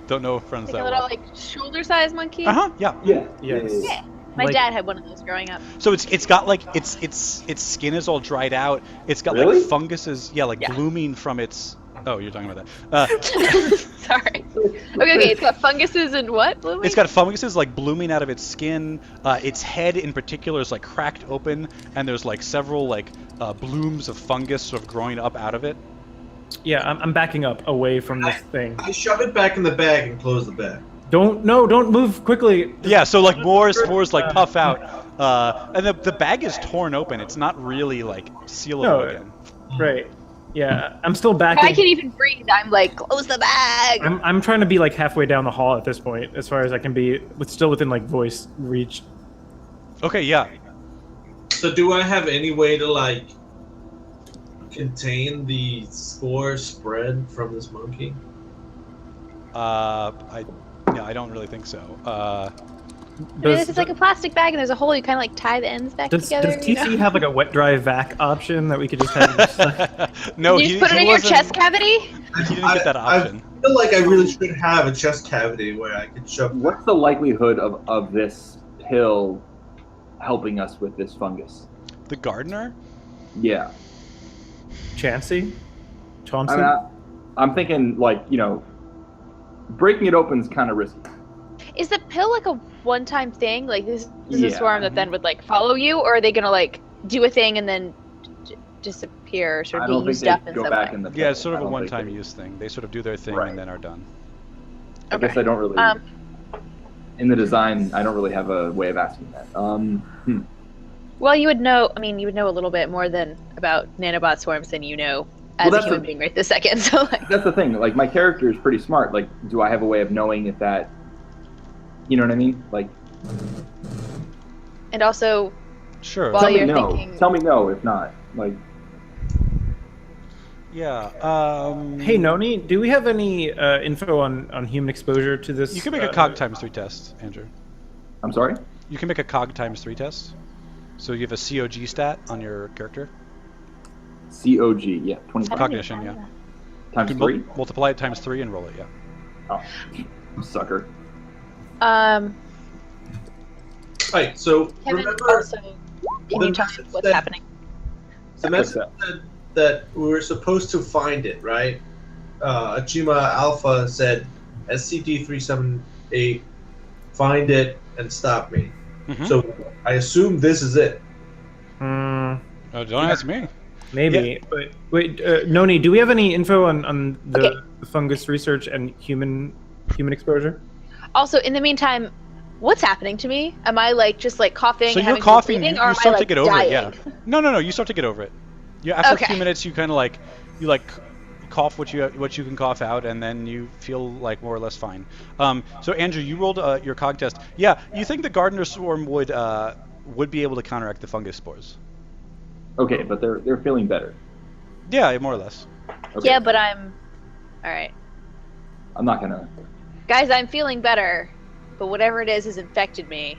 Don't know friends Like a that little well. like shoulder-sized monkey. Uh huh. Yeah. Yeah. Yes. Yeah. My Like- dad had one of those growing up. So it's got like its skin is all dried out. It's got Really? like funguses, yeah, like Yeah. blooming from its. Oh, you're talking about that. Sorry. Okay. It's got funguses and what? Blooming? It's got funguses like blooming out of its skin. Its head in particular is like cracked open, and there's like several like blooms of fungus sort of growing up out of it. Yeah, I'm backing up away from this thing. I shove it back in the bag and close the bag. Don't move quickly. Yeah, so like more spores like puff out, and the bag is torn open. It's not really like sealable No. again. Right. Yeah, I'm still If I backing. can even breathe, I'm like, close the bag. I'm trying to be like halfway down the hall at this point, as far as I can be, with still within like voice reach. Okay, yeah. So do I have any way to like contain the spore spread from this monkey? I don't really think so. I mean, this is like a plastic bag, and there's a hole. You kind of like tie the ends back Does together. you TC know? have like a wet dry vac option that we could just have? No, you he, just put it he in your wasn't- chest cavity. He didn't get that option. I feel like I really should have a chest cavity where I could shove. What's the likelihood of this pill helping us with this fungus? The gardener? Yeah. Chansey? Chauncey? I mean, I'm thinking like, breaking it open is kind of risky. Is the pill like a one-time thing? Like this is a Yeah. swarm that then would like follow you, or are they gonna like do a thing and then disappear, sort I of don't be think used up they in go some back way. in the. Yeah, it's sort I of a don't think one-time they- use thing. They sort of do their thing Right. and then are done. I guess I don't really. In the design, I don't really have a way of asking that. Well, you would know. I mean, you would know a little bit more than about nanobot swarms than you know as Well, a that's human the- being right this second. So, like, That's the thing. Like my character is pretty smart. Like, do I have a way of knowing if that? You know what I mean? Like, and also, Sure. Well, tell me you're no. thinking- Tell me no if not. Like, Yeah. Hey, Noni, do we have any info on human exposure to this? You can make a cog times 3 test, Andrew. I'm sorry. You can make a cog times 3 test. So you have a COG stat on your character. COG, yeah, 25 Cognition, yeah. times You can 3. multiply it times 3 and roll it, yeah. Oh, sucker. Right. So Kevin, remember, also, can the you tell me message what's that- happening? the message said that we were supposed to find it, right? Ajima Alpha said, SCP-378, find it and stop me. Mhm. So I assume this is it. Hmm, Don't ask me. maybe. But wait, Noni, do we have any info on the Okay. fungus research and human exposure? Also, in the meantime, what's happening to me? Am I like just like coughing? So and you're having trouble coughing, breathing, you or am start I, to like, get over dying? it, yeah. No, you start to get over it. Yeah, after a Okay. few minutes, you kind of cough what you can cough out, and then you feel like more or less fine. So Andrew, you rolled your cog test. Yeah, you think the gardener swarm would be able to counteract the fungus spores? Okay, but they're feeling better. Yeah, more or less. Okay. Yeah, but I'm. All right, I'm not gonna. guys, I'm feeling better, but whatever it is has infected me.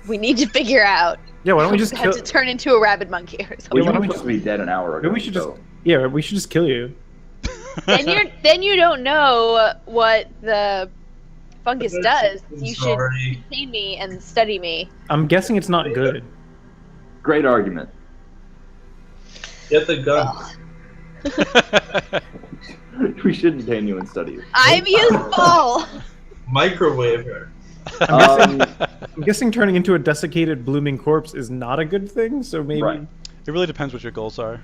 We need to figure out. Yeah, why don't we just have kill? to turn into a rabid monkey or Well, something. you why don't were we supposed to be dead an hour ago. Maybe we should just. so- Yeah, we should just kill you. then you don't know what the fungus does. You should Sorry. contain me and study me. I'm guessing it's not good. Great argument. Get the gun. We should detain you and study you. I'm useful. Microwave her. Um, I'm guessing turning into a desiccated, blooming corpse is not a good thing. So maybe. Right. It really depends what your goals are.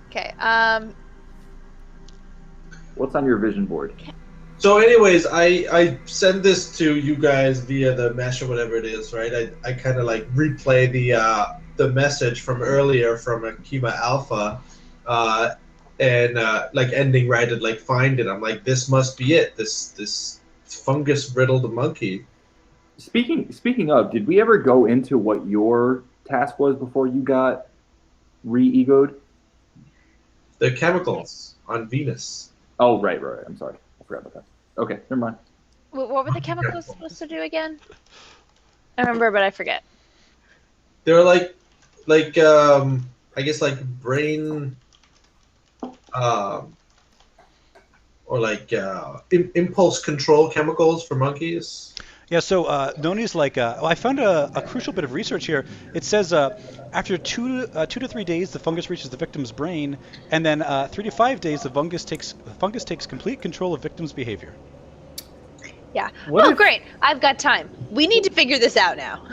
Okay. what's on your vision board? So, anyways, I send this to you guys via the mesh or whatever it is, right? I kind of like replay the message from earlier from Akima Alpha, and like ending right at like find it. I'm like, this must be it. This fungus riddled monkey. Speaking of, did we ever go into what your task was before you got re-egoed? The chemicals on Venus. Oh, right. I'm sorry. I forgot about that. Okay, never mind. What were the chemicals supposed to do again? I remember, but I forget. They're like I guess like brain, or like impulse control chemicals for monkeys. Yeah, so Noni's like, I found a crucial bit of research here. It says after 2 to 3 days, the fungus reaches the victim's brain, and then 3 to 5 days, the fungus takes complete control of victim's behavior. Yeah. What Oh, if- great! I've got time. We need to figure this out now.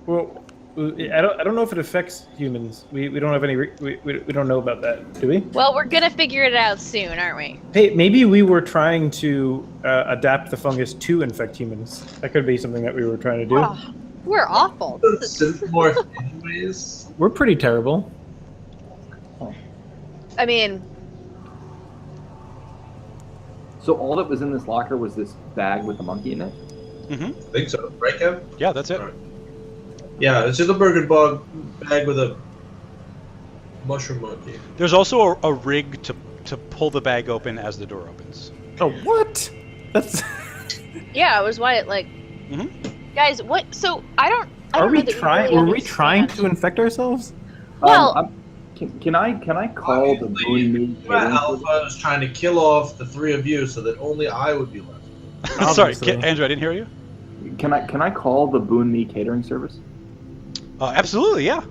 Well, I don't know if it affects humans. We don't have any. We don't know about that, do we? Well, we're gonna figure it out soon, aren't we? Hey, maybe we were trying to adapt the fungus to infect humans. That could be something that we were trying to do. Oh, we're awful. Synthmorph anyways. We're pretty terrible. I mean, So all that was in this locker was this bag with a monkey in it? Mm-hmm. I think so, right, Kev? Yeah, that's it. Alright. Yeah, it's just a burger bug bag with a mushroom monkey. There's also a rig to pull the bag open as the door opens. Oh, what? That's. yeah, it was why it like. Mm-hmm. Guys, what? So I don't. I Are don't we know that trying? really Were we trying understand. to infect ourselves? Well- Can I call the Boon Me catering Alpha was trying to kill off the three of you so that only I would be left. Sorry, Obviously. Andrew, I didn't hear you. Can I call the Boon Me catering service? Absolutely, yeah.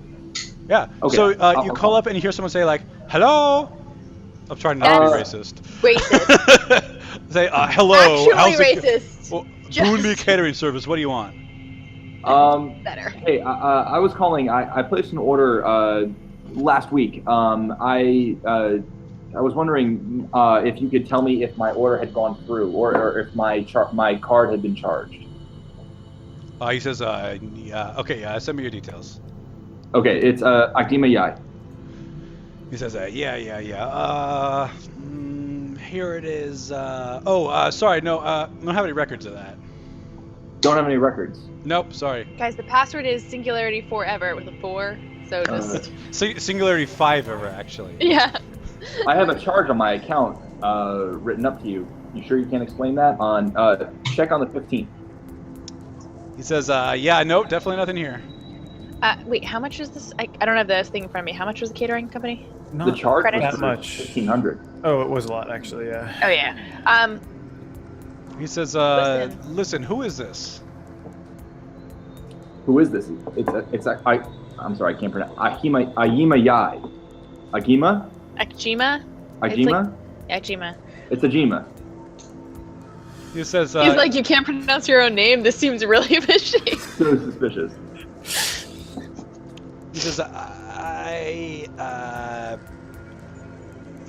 Yeah. Okay, So I'll you call. call up and you hear someone say like, "Hello." I'm trying not to be That's racist. Racist. Say, "Hello." Actually how's it go-" racist. Well, Just- Boon Me catering service. What do you want? Better. Hey, I was calling. I placed an order last week. I was wondering if you could tell me if my order had gone through, or if my card had been charged. He says, yeah, okay, send me your details. Okay, it's Agima Yai. He says, yeah. Here it is. Sorry, no, I don't have any records of that. Don't have any records. Nope, sorry. Guys, the password is singularity forever with a 4. So just Singularity 5 ever, actually. yeah. I have a charge on my account written up to you. You sure you can't explain that? On check on the 15th. He says, yeah, no, definitely nothing here. Wait, how much is this? I don't have this thing in front of me. How much was the catering company? Not The charge credit. was that much. 1,500. Oh, it was a lot actually. Yeah. Oh yeah. He says, listen, who is this? Who is this? I'm sorry, I can't pronounce. Agima Yai. Agima? Akjima? Agima? Akjima. It's Agima. He says, He's like, you can't pronounce your own name. This seems really fishy. So suspicious. he says,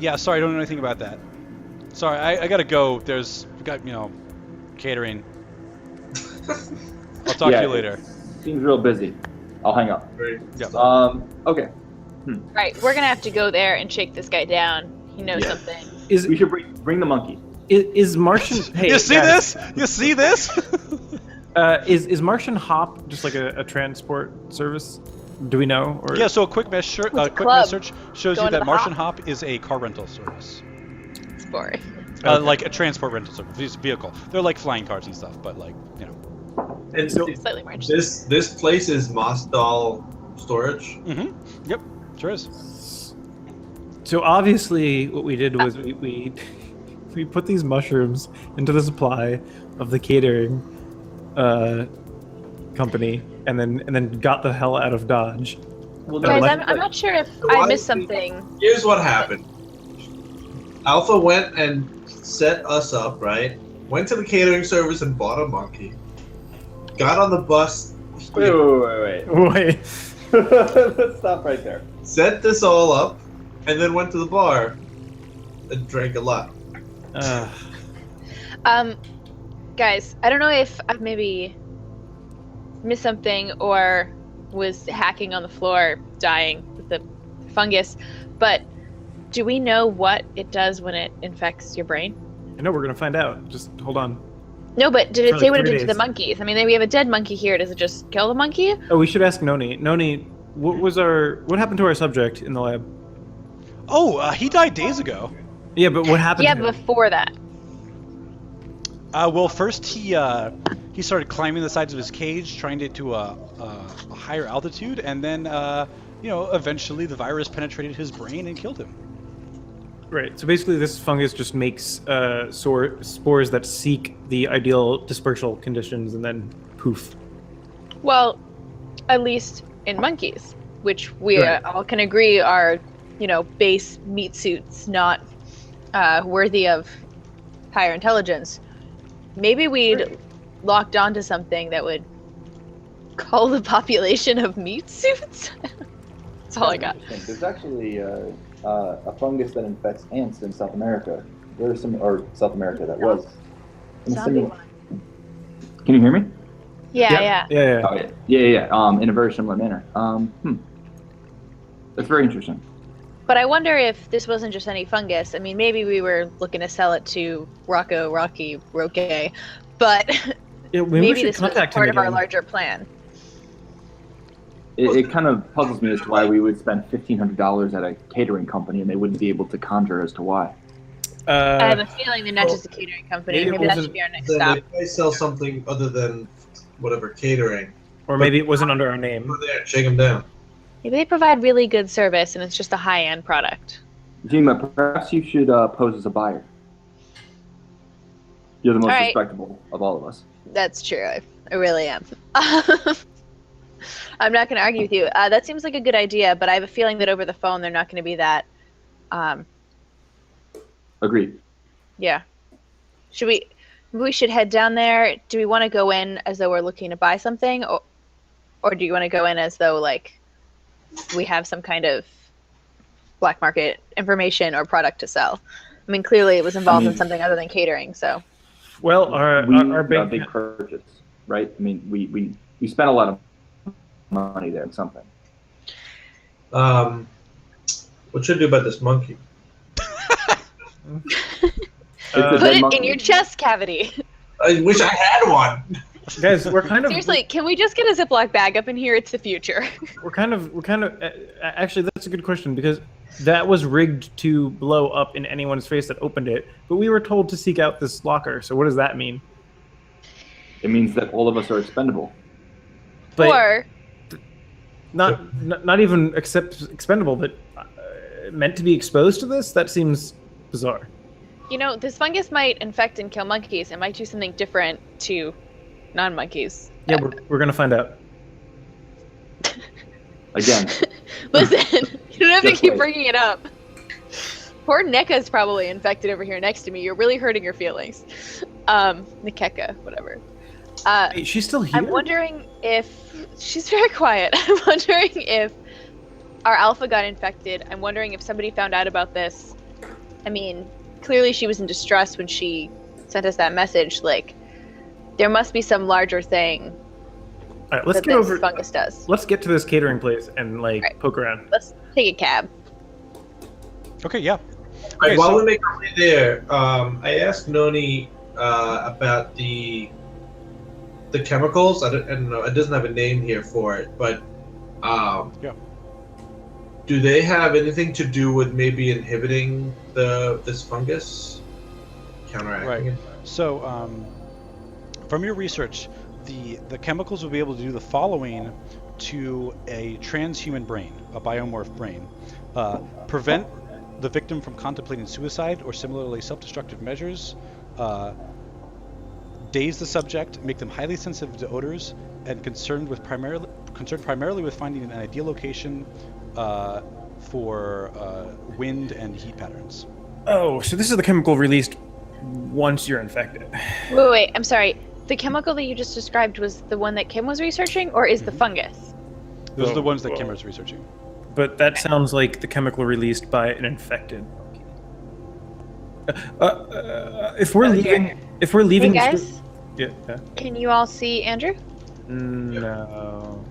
yeah, sorry, I don't know anything about that. Sorry, I gotta go. We got, catering. I'll talk to you later. Seems real busy. I'll hang up. Right. Yep. Okay. Right, we're gonna have to go there and shake this guy down. He knows Yeah. something. We should bring the monkey. Is Martian? Hey, You see guys, this? You see this? Is Martian Hop just like a transport service? Do we know? Or Yeah, so a quick search club. shows Going you to that the Martian Hop. Hop is a car rental service. It's boring. Okay. Like a transport rental service. It's a vehicle. They're like flying cars and stuff, but like, And Slightly more interesting. this place is Mossdal storage. Mm-hmm. Yep, sure is. So obviously, what we did was we put these mushrooms into the supply of the catering company, and then got the hell out of Dodge. Well, Guys, like- I'm not sure if So I why missed did we- something. Here's what happened. Alpha went and set us up, right? Went to the catering service and bought a monkey. Got on the bus. Wait. Wait. Let's stop right there. Set this all up, and then went to the bar and drank a lot. Guys, I don't know if I've maybe missed something or was hacking on the floor, dying with the fungus, but do we know what it does when it infects your brain? I know we're gonna find out. Just hold on. No, but did For it like say what it 3 did to the days. monkeys? I mean, we have a dead monkey here. Does it just kill the monkey? Oh, we should ask Noni. Noni, what happened to our subject in the lab? Oh, he died days ago. Yeah, but what happened? Yeah, to him? before that. Well, first he started climbing the sides of his cage, trying to get to a higher altitude, and then eventually the virus penetrated his brain and killed him. Right. So basically, this fungus just makes spores that seek the ideal dispersal conditions, and then poof. Well, at least in monkeys, which we Right. all can agree are, base meat suits, not worthy of higher intelligence. Maybe we'd locked onto something that would cull the population of meat suits. That's all I got. There's actually a fungus that infects ants in South America. There's some, or South America that was. in a Zombie similar- one. Can you hear me? Yeah. Yeah. Oh, yeah. In a very similar manner. That's very interesting. But I wonder if this wasn't just any fungus. I mean, maybe we were looking to sell it to Rocky, but Yeah, we maybe should this was contact him part of our again. larger plan. It kind of puzzles me as to why we would spend $1,500 at a catering company and they wouldn't be able to conjure as to why. I have a feeling they're not just a catering company. maybe it Maybe that wasn't- should be our next Then stop. they probably sell something other than whatever catering. Or maybe it wasn't under our name. Go there, shake them down. Maybe they provide really good service and it's just a high-end product. Jima, perhaps you should pose as a buyer. You're the most All right. respectable of all of us. That's true. I really am. I'm not going to argue with you. That seems like a good idea, but I have a feeling that over the phone they're not going to be that. Agreed. Yeah. We should head down there. Do we want to go in as though we're looking to buy something, Or do you want to go in as though like we have some kind of black market information or product to sell? I mean, clearly it was involved in something other than catering, so. Well, our bank. big purchase, right? I mean, we spent a lot of money there on something. What should I do about this monkey? Put it in your chest cavity. I wish I had one. Guys, we're kind of Seriously, can we just get a Ziploc bag up in here? It's the future. we're kind of actually, that's a good question, because that was rigged to blow up in anyone's face that opened it, but we were told to seek out this locker. So what does that mean? It means that all of us are expendable. But Or not even expendable, but meant to be exposed to this. That seems bizarre. you know, this fungus might infect and kill monkeys. It might do something different to non-monkeys. Yeah, we're gonna find out. Again. Listen, you don't have to Just keep wait. bringing it up. Poor Neka's probably infected over here next to me. You're really hurting your feelings. Nikeka, whatever. Wait, she's still here? I'm wondering if she's very quiet. I'm wondering if our alpha got infected. I'm wondering if somebody found out about this. I mean, clearly she was in distress when she sent us that message. Like, there must be some larger thing All right, let's that get this over. fungus does. Let's get to this catering place and like Right. poke around. Let's take a cab. Okay, yeah. Right, Okay, while so- we make our way there, I asked Noni about the chemicals. I don't know. It doesn't have a name here for it, but Yeah. do they have anything to do with maybe inhibiting this fungus, counteracting Right. it? So, from your research, the chemicals will be able to do the following to a transhuman brain, a biomorph brain: prevent the victim from contemplating suicide or similarly self-destructive measures, daze the subject, make them highly sensitive to odors, and concerned primarily with finding an ideal location for wind and heat patterns. Oh, so this is the chemical released once you're infected. Wait, I'm sorry. The chemical that you just described was the one that Kim was researching, or is the fungus? Those are the Whoa, ones that whoa. Kim is researching. But that sounds like the chemical released by an infected. If we're leaving, Hey the guys, yeah. can you all see Andrew? No.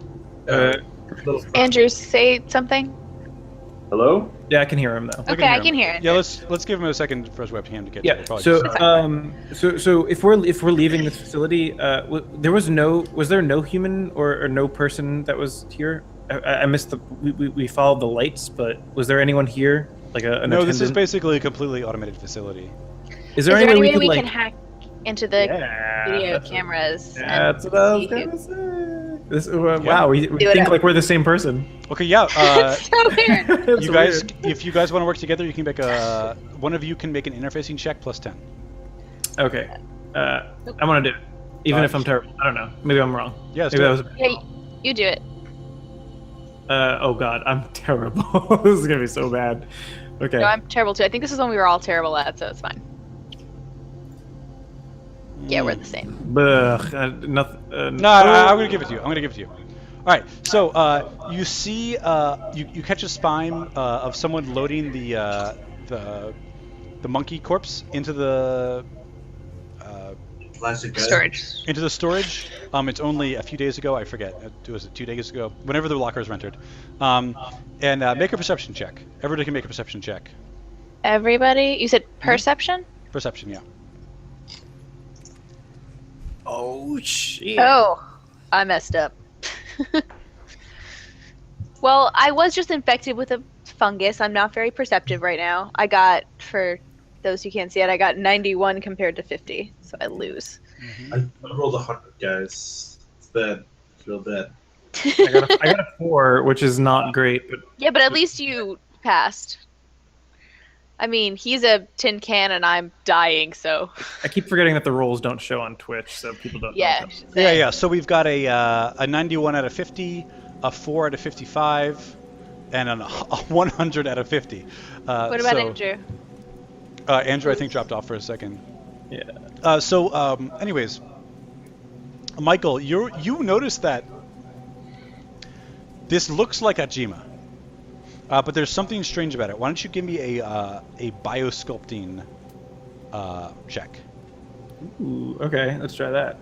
Little- Andrew, say something. Hello? Yeah, I can hear him now. Okay, I can hear it. Yeah, let's give him a second for his webcam to get to Yeah. it. Probably So, just- so if we're leaving this facility, was there no human or no person that was here? I missed we followed the lights, but was there anyone here? Like an no, this is attendant? basically a completely automated facility. Is Is there any way we like? can hack into the Yeah, video that's- cameras? That's and what I was see who- gonna say. Wow, we Do it think up. like we're the same person. Okay, yeah. It's so weird. It's You guys, weird. if you guys want to work together, you can make one of you can make an interfacing check plus 10. Okay. I want to do it, even if I'm terrible. I don't know. Maybe I'm wrong. Yeah, let's Maybe do that it. was. Yeah, you do it. Oh God, I'm terrible. This is gonna be so bad. Okay. No, I'm terrible too. I think this is one we were all terrible at, so it's fine. Yeah, we're the same. Ugh, nothing. No, I'm gonna give it to you. I'm gonna give it to you. All right. So you see, you catch a spine of someone loading the monkey corpse into the Plastic guy. Storage. storage. It's only a few days ago. I forget. Was it 2 days ago? Whenever the lockers were entered. And make a perception check. Everybody can make a perception check. Everybody, you said perception? Perception, yeah. Oh shit. Oh, I messed up. Well, I was just infected with a fungus. I'm not very perceptive right now. I got, for those who can't see it, I got 91 compared to 50, so I lose. I rolled 100, guys. It's bad. It's real bad. I got a 4, which is not great, but Yeah, but at least you passed. I mean, he's a tin can and I'm dying, so I keep forgetting that the rolls don't show on Twitch, so people don't. yeah. Know them. Yeah. So we've got a 91 out of 50, a 4 out of 55, and a 100 out of 50. What about Andrew? Andrew, I think, dropped off for a second. Yeah. Anyways, Michael, you noticed that This looks like Ajima, but there's something strange about it. Why don't you give me a biosculpting check? Ooh, okay, let's try that.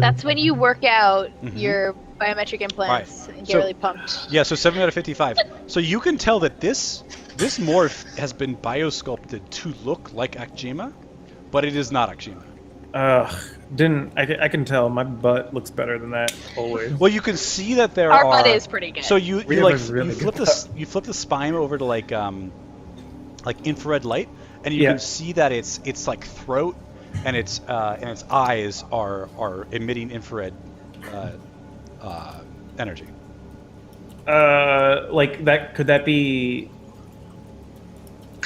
That's when you work out Mhm. your biometric implants and get So- really pumped. Yeah, so 7 out of 55. So you can tell that this morph has been biosculpted to look like Akjima, but it is not Akjima. I can tell my butt looks better than that always. Well, you can see that there Our are. butt is pretty good. So you We you have like a really you flip good the flip the spine over to like infrared light, and you Yeah. can see that its like throat and its eyes are emitting infrared energy. Like that, could that be?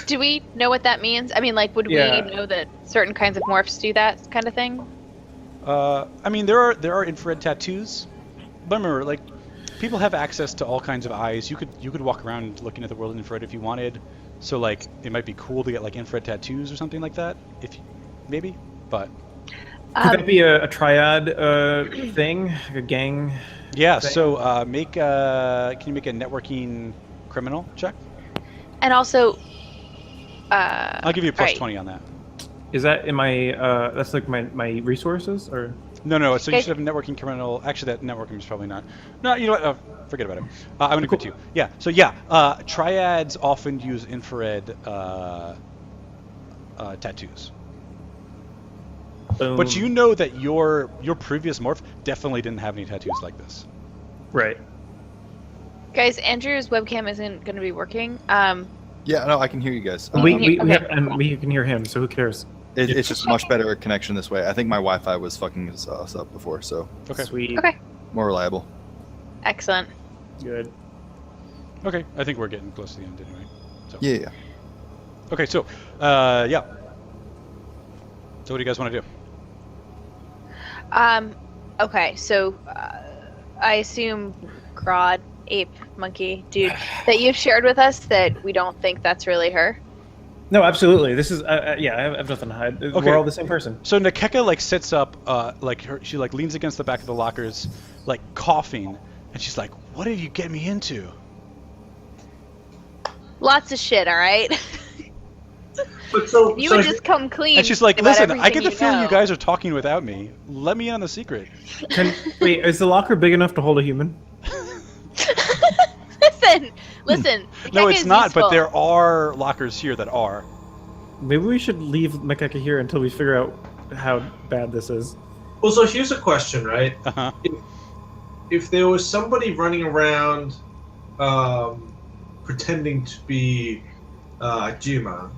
Do we know what that means? I mean, like, would Yeah. we know that certain kinds of morphs do that kind of thing? I mean, there are infrared tattoos, but remember, like, people have access to all kinds of eyes. You could walk around looking at the world in infrared if you wanted. So like, it might be cool to get like infrared tattoos or something like that, maybe. But Could that be a triad thing, like a gang? yeah. thing? So can you make a networking criminal check? And also, I'll give you a plus alright. 20 on that. Is that in my? That's like my resources, or? No. So you Okay. should have networking criminal. Actually, that networking is probably not. No, you know what? Forget about it. I'm gonna quit you. Yeah. So yeah, triads often use infrared tattoos. Boom. But you know that your previous morph definitely didn't have any tattoos like this. Right. guys, Andrew's webcam isn't going to be working. Yeah, no, I can hear you guys. We Okay. have, and we can hear him, so who cares? It's just much better connection this way. I think my Wi-Fi was fucking us up before, so Okay. Sweet. Okay. more reliable. Excellent. Good. Okay. I think we're getting close to the end anyway. So. Yeah. Okay. So, yeah. So what do you guys want to do? Okay, so I assume Grodd, ape, monkey, dude, that you've shared with us that we don't think that's really her. No, absolutely. This is yeah. I have nothing to hide. Okay. We're all the same person. So Nakeka like sits up, she like leans against the back of the lockers, like coughing, and she's like, "What did you get me into?" Lots of shit, all right? But so, You so would just come clean. And she's like, about "Listen, I everything get the feeling know. you guys are talking without me. Let me in on the secret." Wait, is the locker big enough to hold a human? Listen. No, Nakeka it's is not. useful. But there are lockers here that are. Maybe we should leave Makeka here until we figure out how bad this is. well, so here's a question, right? Uh-huh. If there was somebody running around pretending to be Jima,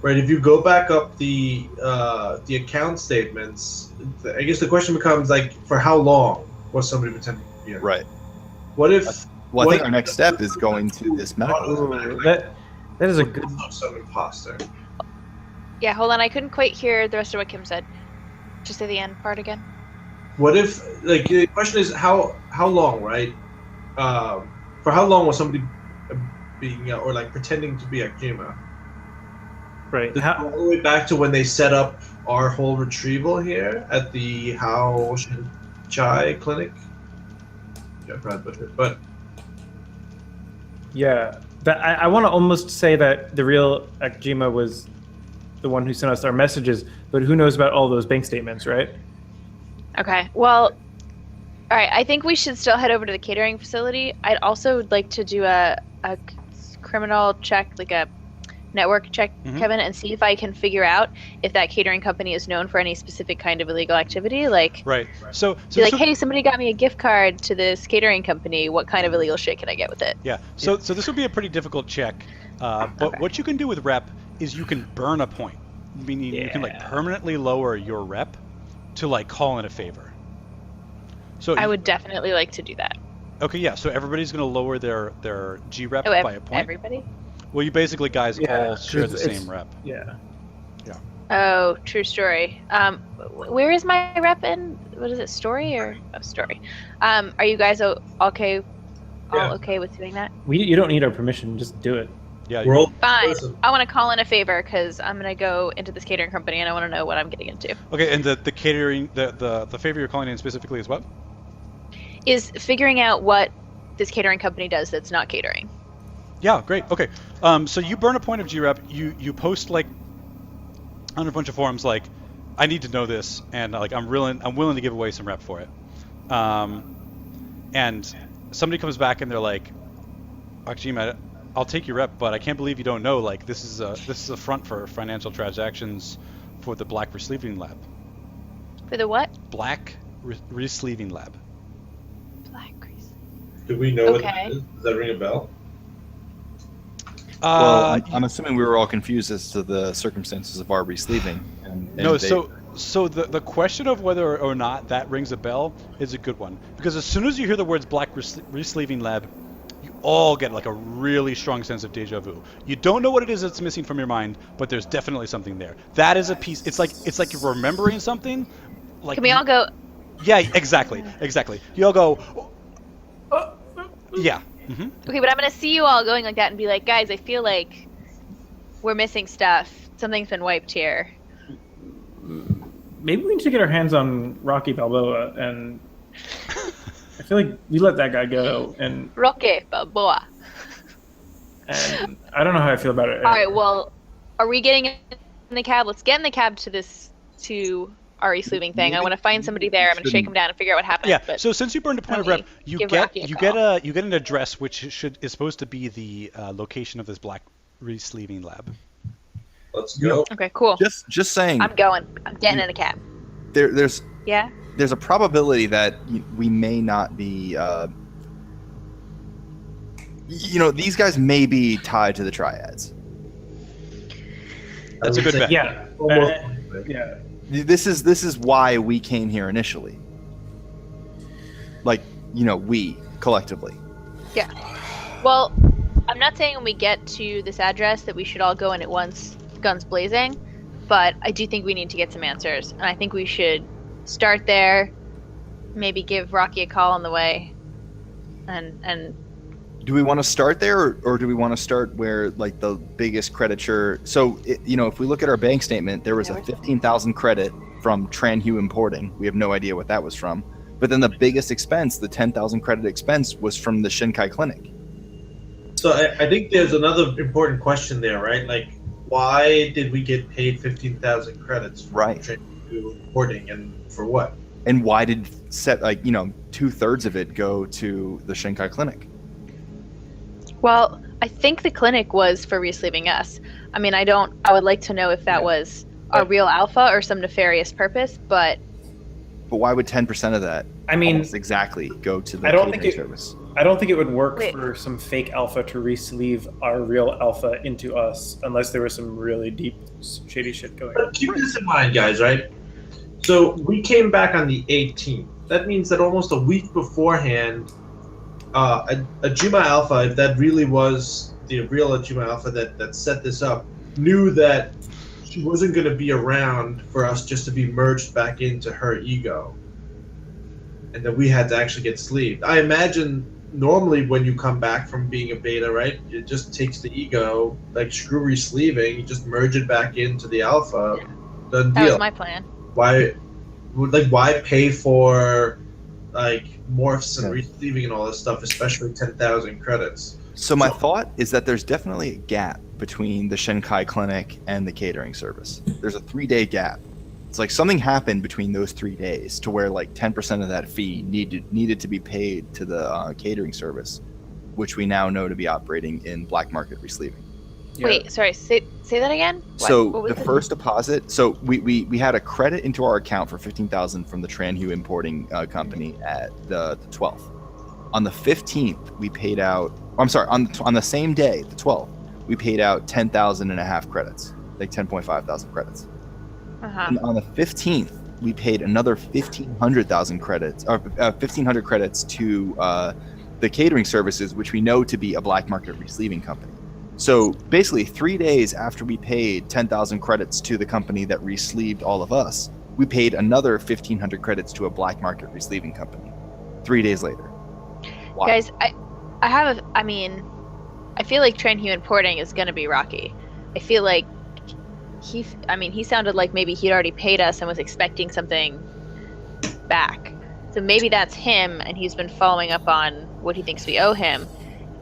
right? If you go back up the account statements, I guess the question becomes like, for how long was somebody pretending to be? Her? Right. What if? Well, I think What- our next step is going to this medical. Ooh, that is a good. Some imposter. Yeah, hold on. I couldn't quite hear the rest of what Kim said. Just say the end part again. What if, like, the question is how long, right? For how long was somebody being or like pretending to be Akima? Right. Does it go all the way back to when they set up our whole retrieval here at the Hao Shin Chai clinic. Yeah, Brad Butcher. But Yeah, that I want to almost say that the real Akjima was the one who sent us our messages, but who knows about all those bank statements, right? Okay. Well, all right. I think we should still head over to the catering facility. I'd also like to do a criminal check, like a network check, Mhm. Kevin, and see if I can figure out if that catering company is known for any specific kind of illegal activity. Like, Right. So be like, hey, somebody got me a gift card to this catering company. What kind of illegal shit can I get with it? yeah. So this would be a pretty difficult check. But Okay. what you can do with rep is you can burn a point, meaning you can like Yeah. permanently lower your rep to like call in a favor. So I would definitely like to do that. Okay, yeah. So everybody's gonna lower their G rep Oh, by a point. everybody? Well, you basically guys Yeah, all share the it's- same rep. Yeah. Oh, true story. Where is my rep in? What is it, story or story? Are you guys okay? All Yeah. okay with doing that? You don't need our permission. Just do it. Yeah. we're all Fine. listen, I want to call in a favor because I'm gonna go into this catering company and I want to know what I'm getting into. Okay, and the catering the favor you're calling in specifically is what? is figuring out what this catering company does that's not catering. Yeah, great. Okay. So you burn a point of G-Rep. You post like on a bunch of forums like, I need to know this, and like I'm willing to give away some rep for it. And somebody comes back and they're like, Akjima, I'll take your rep, but I can't believe you don't know. Like this is a front for financial transactions for the Black Resleeving Lab. For the what? Black Resleeving Lab. Black Grease. Do we know what Okay. that is? Does that ring a bell? Well, I'm assuming we were all confused as to the circumstances of our resleeving. And No, they- so the question of whether or not that rings a bell is a good one, because as soon as you hear the words Black Resleeving Lab, you all get like a really strong sense of deja vu. You don't know what it is that's missing from your mind, but there's definitely something there. That is a piece. It's like you're remembering something. Like Can we all go? Yeah, exactly. You all go. Yeah. Mm-hmm. Okay, but I'm gonna see you all going like that and be like, guys, I feel like we're missing stuff. Something's been wiped here. Maybe we need to get our hands on Rocky Balboa, and I feel like we let that guy go, and Roque Balboa. I don't know how I feel about it. All right, well, are we getting in the cab? Let's get in the cab to our sleeving thing. I want to find somebody there. I'm gonna shake them down and figure out what happened. Yeah. But So since you burned a point of Tony, rep, you give get Rocky a you call. get an address which is supposed to be the location of this Black Resleeving Lab. Let's go. okay, cool. just saying, I'm going. I'm getting in a cab. there's Yeah. a probability that we may not be. These guys may be tied to the triads. That's a good bet. Yeah, Almost. yeah. This is why we came here initially. Like, we collectively. Yeah. Well, I'm not saying when we get to this address that we should all go in at once, guns blazing, but I do think we need to get some answers, and I think we should start there, maybe give Rocky a call on the way, and Do we want to start there, or do we want to start where like the biggest crediture? So if we look at our bank statement, there was a 15,000 credit from Transhuman importing. We have no idea what that was from. But then the biggest expense, the 10,000 credit expense, was from the Shinkai Clinic. So I think there's another important question there, right? Like, why did we get paid 15,000 credits for Right. reporting, and for what? And why did 2/3 of it go to the Shinkai Clinic? well, I think the clinic was for resleeving us. I mean, I would like to know if that was a real alpha or some nefarious purpose, but But why would 10% of that I mean, almost exactly go to the I don't catering think service? I don't think it would work Wait. for some fake alpha to re-sleeve our real alpha into us unless there was some really deep shady shit going on. But keep this in mind, guys, right? So we came back on the 18th. That means that almost a week beforehand, Ajuma Alpha, if that really was the real Ajuma Alpha that set this up, knew that she wasn't going to be around for us just to be merged back into her ego. And that we had to actually get sleeved. I imagine normally when you come back from being a beta, right, it just takes the ego, like screw re-sleeving, you just merge it back into the alpha. Done that deal. was my plan. Why pay for like morphs and re-sleeving and all this stuff, especially 10,000 credits? So my thought is that there's definitely a gap between the Shinkai Clinic and the catering service. There's a 3-day gap. It's like something happened between those 3 days to where like 10% of that fee needed to be paid to the catering service, which we now know to be operating in black market resleeving. Yeah. Wait, sorry, say that again? What So was the it? first deposit, so we had a credit into our account for 15,000 from the Transhuman importing company at the 12th. On the 15th, we paid out. I'm sorry, on the same day, the 12th, we paid out 10,000 and a half credits, like 10.5 thousand credits. Uh-huh. And on the 15th, we paid another 1,500,000 credits, or 1,500 credits to the catering services, which we know to be a black market resleeving company. So basically, 3 days after we paid 10,000 credits to the company that resleeved all of us, we paid another 1,500 credits to a black market resleeving company. 3 days later. Why? Guys, I feel like Transhuman porting is going to be Rocky. I feel like he sounded like maybe he'd already paid us and was expecting something back. So maybe that's him, and he's been following up on what he thinks we owe him.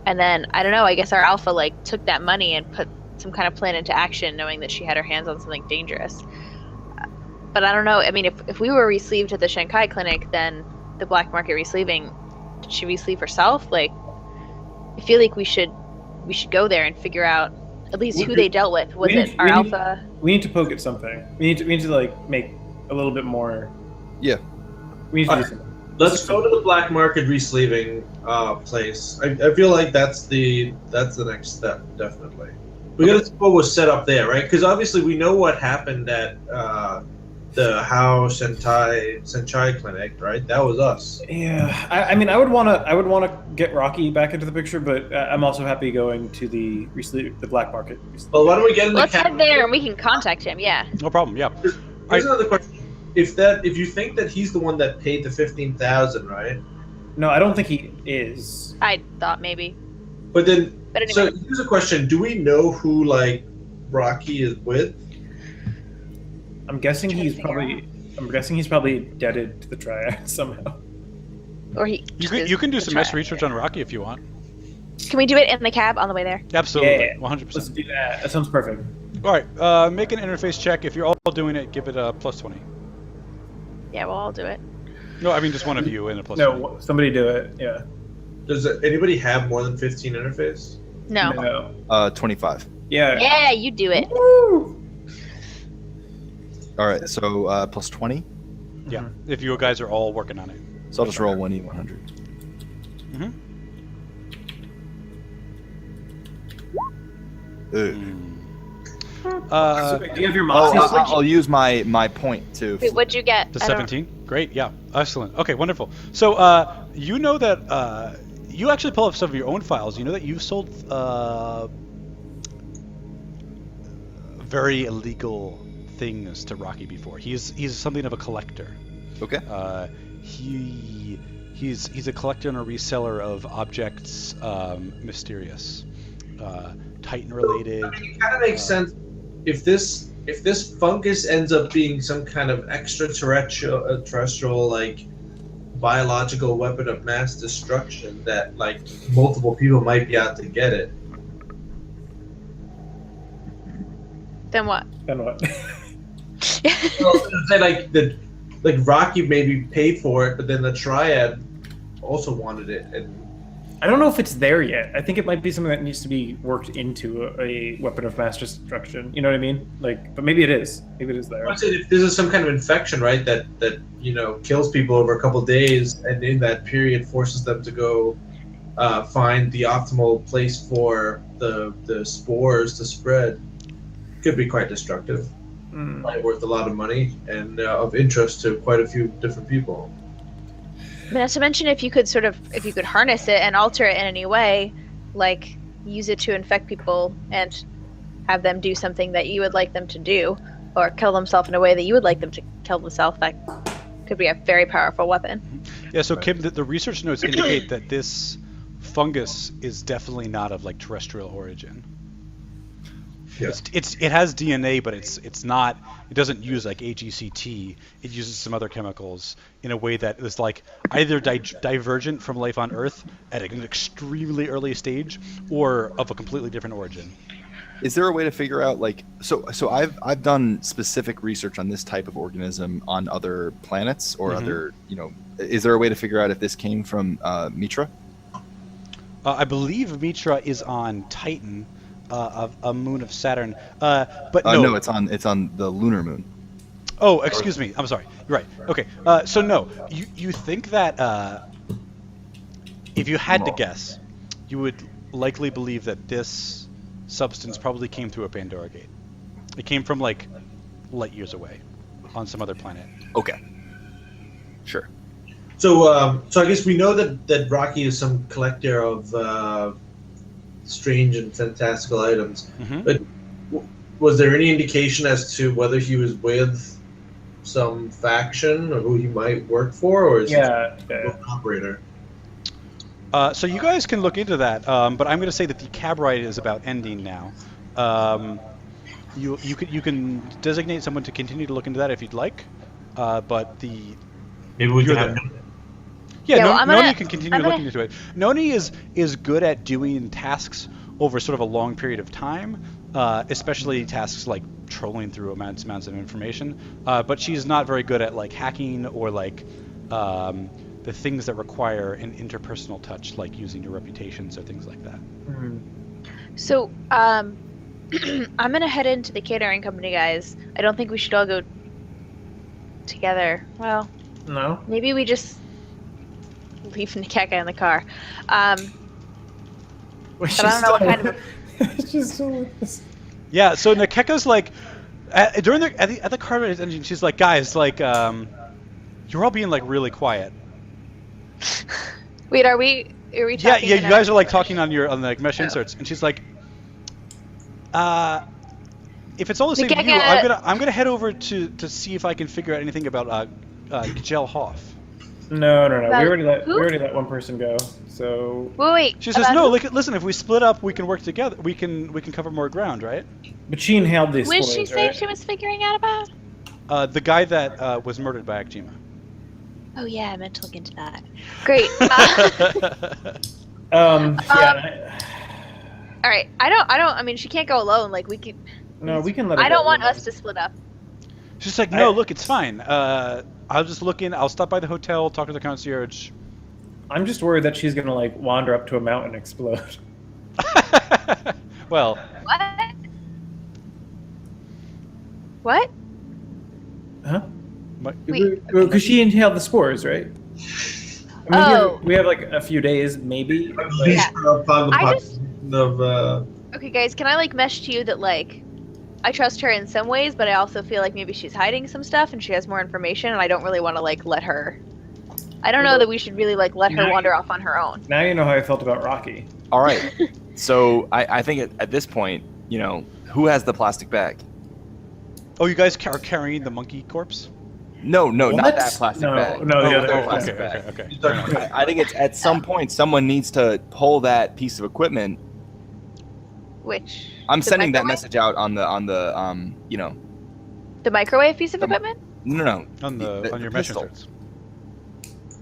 And then, I don't know, I guess our alpha, like, took that money and put some kind of plan into action, knowing that she had her hands on something dangerous. But I don't know, I mean, if we were re-sleeved at the Shanghai clinic, then the black market re-sleeving, did she re-sleeve herself? Like, I feel like we should go there and figure out at least who they dealt with. Was it our alpha? We need to poke at something. We need to like make a little bit more. Yeah. We need to do something. Let's go to the black market re-sleeving place. I feel like that's the next step, definitely. We gotta see what was set up there, right? Because obviously we know what happened at the Hao Senchai clinic, right? That was us. Yeah, I mean, I would wanna get Rocky back into the picture, but I'm also happy going to the black market. Well, why don't we get in the Let's head there and we can contact him. Yeah. No problem. Yeah. Here's another question. If you think that he's the one that paid the 15,000, right? No, I don't think he is. I thought maybe. But then, But anyway. so here's a question: do we know who like Rocky is with? I'm guessing Trying to he's figure probably indebted to the Triad somehow. Or he. You can do some mess research on Rocky if you want. Can we do it in the cab on the way there? Absolutely. Yeah, 100%. Let's do that. That sounds perfect. All right. Make an interface check. If you're all doing it, give it a +20. Yeah, we'll all do it. No, I mean just one of you in a +20. No, somebody do it. Yeah. Does anybody have more than 15 interface? No. 25. Yeah. Yeah, you do it. Woo! All right, so +20. Yeah. If you guys are all working on it. So I'll just roll 1e100. Mm-hmm. Do you have your Oh, moxie? I'll use my point to. Wait, what'd you get? To I don't- 17? Great, yeah. Excellent. Okay, wonderful. So, you know that, you actually pull up some of your own files. You know that you've sold, very illegal things to Rocky before. He's something of a collector. Okay. He's a collector and a reseller of objects, mysterious, Titan related. I mean, it kind of makes sense if this fungus ends up being some kind of extraterrestrial like biological weapon of mass destruction that like multiple people might be out to get it. Then what? Then what? Well, say like Rocky maybe paid for it, but then the Triad also wanted it, and I don't know if it's there yet. I think it might be something that needs to be worked into a weapon of mass destruction. You know what I mean? Like, but maybe it is. Maybe it is there. I said if this is some kind of infection, right? That kills people over a couple of days, and in that period forces them to go find the optimal place for the spores to spread. Could be quite destructive. Probably worth a lot of money and of interest to quite a few different people. Not to mention, if you could harness it and alter it in any way, like use it to infect people and have them do something that you would like them to do, or kill themselves in a way that you would like them to kill themselves, that could be a very powerful weapon. Yeah, so Kim, the research notes indicate that this fungus is definitely not of like terrestrial origin. Yeah. It has DNA, but it's not. It doesn't use like AGCT. It uses some other chemicals in a way that is like either divergent from life on Earth at an extremely early stage, or of a completely different origin. Is there a way to figure out like so I've done specific research on this type of organism on other planets or other, is there a way to figure out if this came from Mitra? I believe Mitra is on Titan, a moon of Saturn. But no. No, it's on the lunar moon. Oh, excuse me. I'm sorry. You're right. Okay. So no, you think that if you had to guess, you would likely believe that this substance probably came through a Pandora gate. It came from like light years away, on some other planet. Okay. Sure. So I guess we know that Rocky is some collector of strange and fantastical items. Mm-hmm. But was there any indication as to whether he was with some faction or who he might work for, or is he an operator? So you guys can look into that, but I'm going to say that the cab ride is about ending now. You can designate someone to continue to look into that if you'd like, but Maybe we you're can have there. Yeah, Yeah, well, Noni can continue I'm gonna- looking into it. Noni is good at doing tasks over sort of a long period of time, especially tasks like trolling through amounts of information. But she's not very good at like hacking or like the things that require an interpersonal touch, like using your reputations or things like that. So, I'm gonna head into the catering company, guys. I don't think we should all go together. Well, No. maybe we just leave Nikeka in the car. But I don't know what kind of She's still with us. Yeah. So Nakeka's like at the car engine, she's like, guys, like you're all being like really quiet. Wait, are we talking? Yeah. You in guys a- are like talking on the like mesh inserts, and she's like, if it's all the same to you, Nakeka- I'm gonna head over to see if I can figure out anything about Gel Hoff. No. We About already who? let one person go. So, Wait. She says, about no, who? listen, if we split up, we can work together. We can cover more ground, right? but she inhaled these What did spoils, she say right? she was figuring out about? The guy that was murdered by Akjima. Oh yeah, I meant to look into that. Great. Yeah. All right. I mean, she can't go alone. Like we could. No, we can let her I go. don't want us to split up. She's like, no, look, it's fine. I'll just look in. I'll stop by the hotel, talk to the concierge. I'm just worried that she's gonna like wander up to a mountain and explode. Well, What? What? Huh? Wait. Because she inhaled the spores, right? I mean, Oh. we have like a few days, maybe. At least upon the I just- population of Okay, guys, can I like mesh to you that like I trust her in some ways, but I also feel like maybe she's hiding some stuff and she has more information, and I don't really want to like let her. I don't know that we should really like let her wander off on her own. Now you know how I felt about Rocky. All right. So I think at this point, you know, who has the plastic bag? oh, you guys are carrying the monkey corpse? No, What? not that plastic No, bag. no, the Oh, other okay, plastic okay, bag. okay. You're Fair talking enough. about- I think it's at some point someone needs to pull that piece of equipment. Which I'm the sending that microwave? message out on the you know, The microwave piece of The- equipment? no, On your mesh pistol. inserts.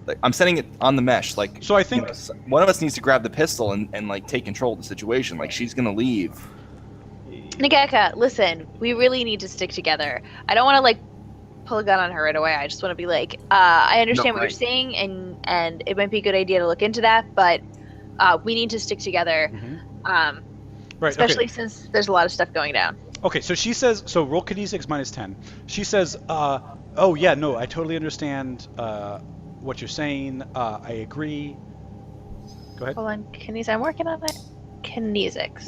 Like, I'm sending it on the mesh. Like, So I you think know, one of us needs to grab the pistol and like take control of the situation. Like, she's gonna leave. Nageka, listen, we really need to stick together. I don't want to like pull a gun on her right away. I just want to be like, I understand what right. you're saying, and it might be a good idea to look into that, but we need to stick together, right. especially Okay. since there's a lot of stuff going down. Okay, so she says, so roll kinesics minus 10. She says, oh yeah, no, I totally understand what you're saying. I agree. Go ahead. Hold on, kinesics. I'm working on it. Kinesics.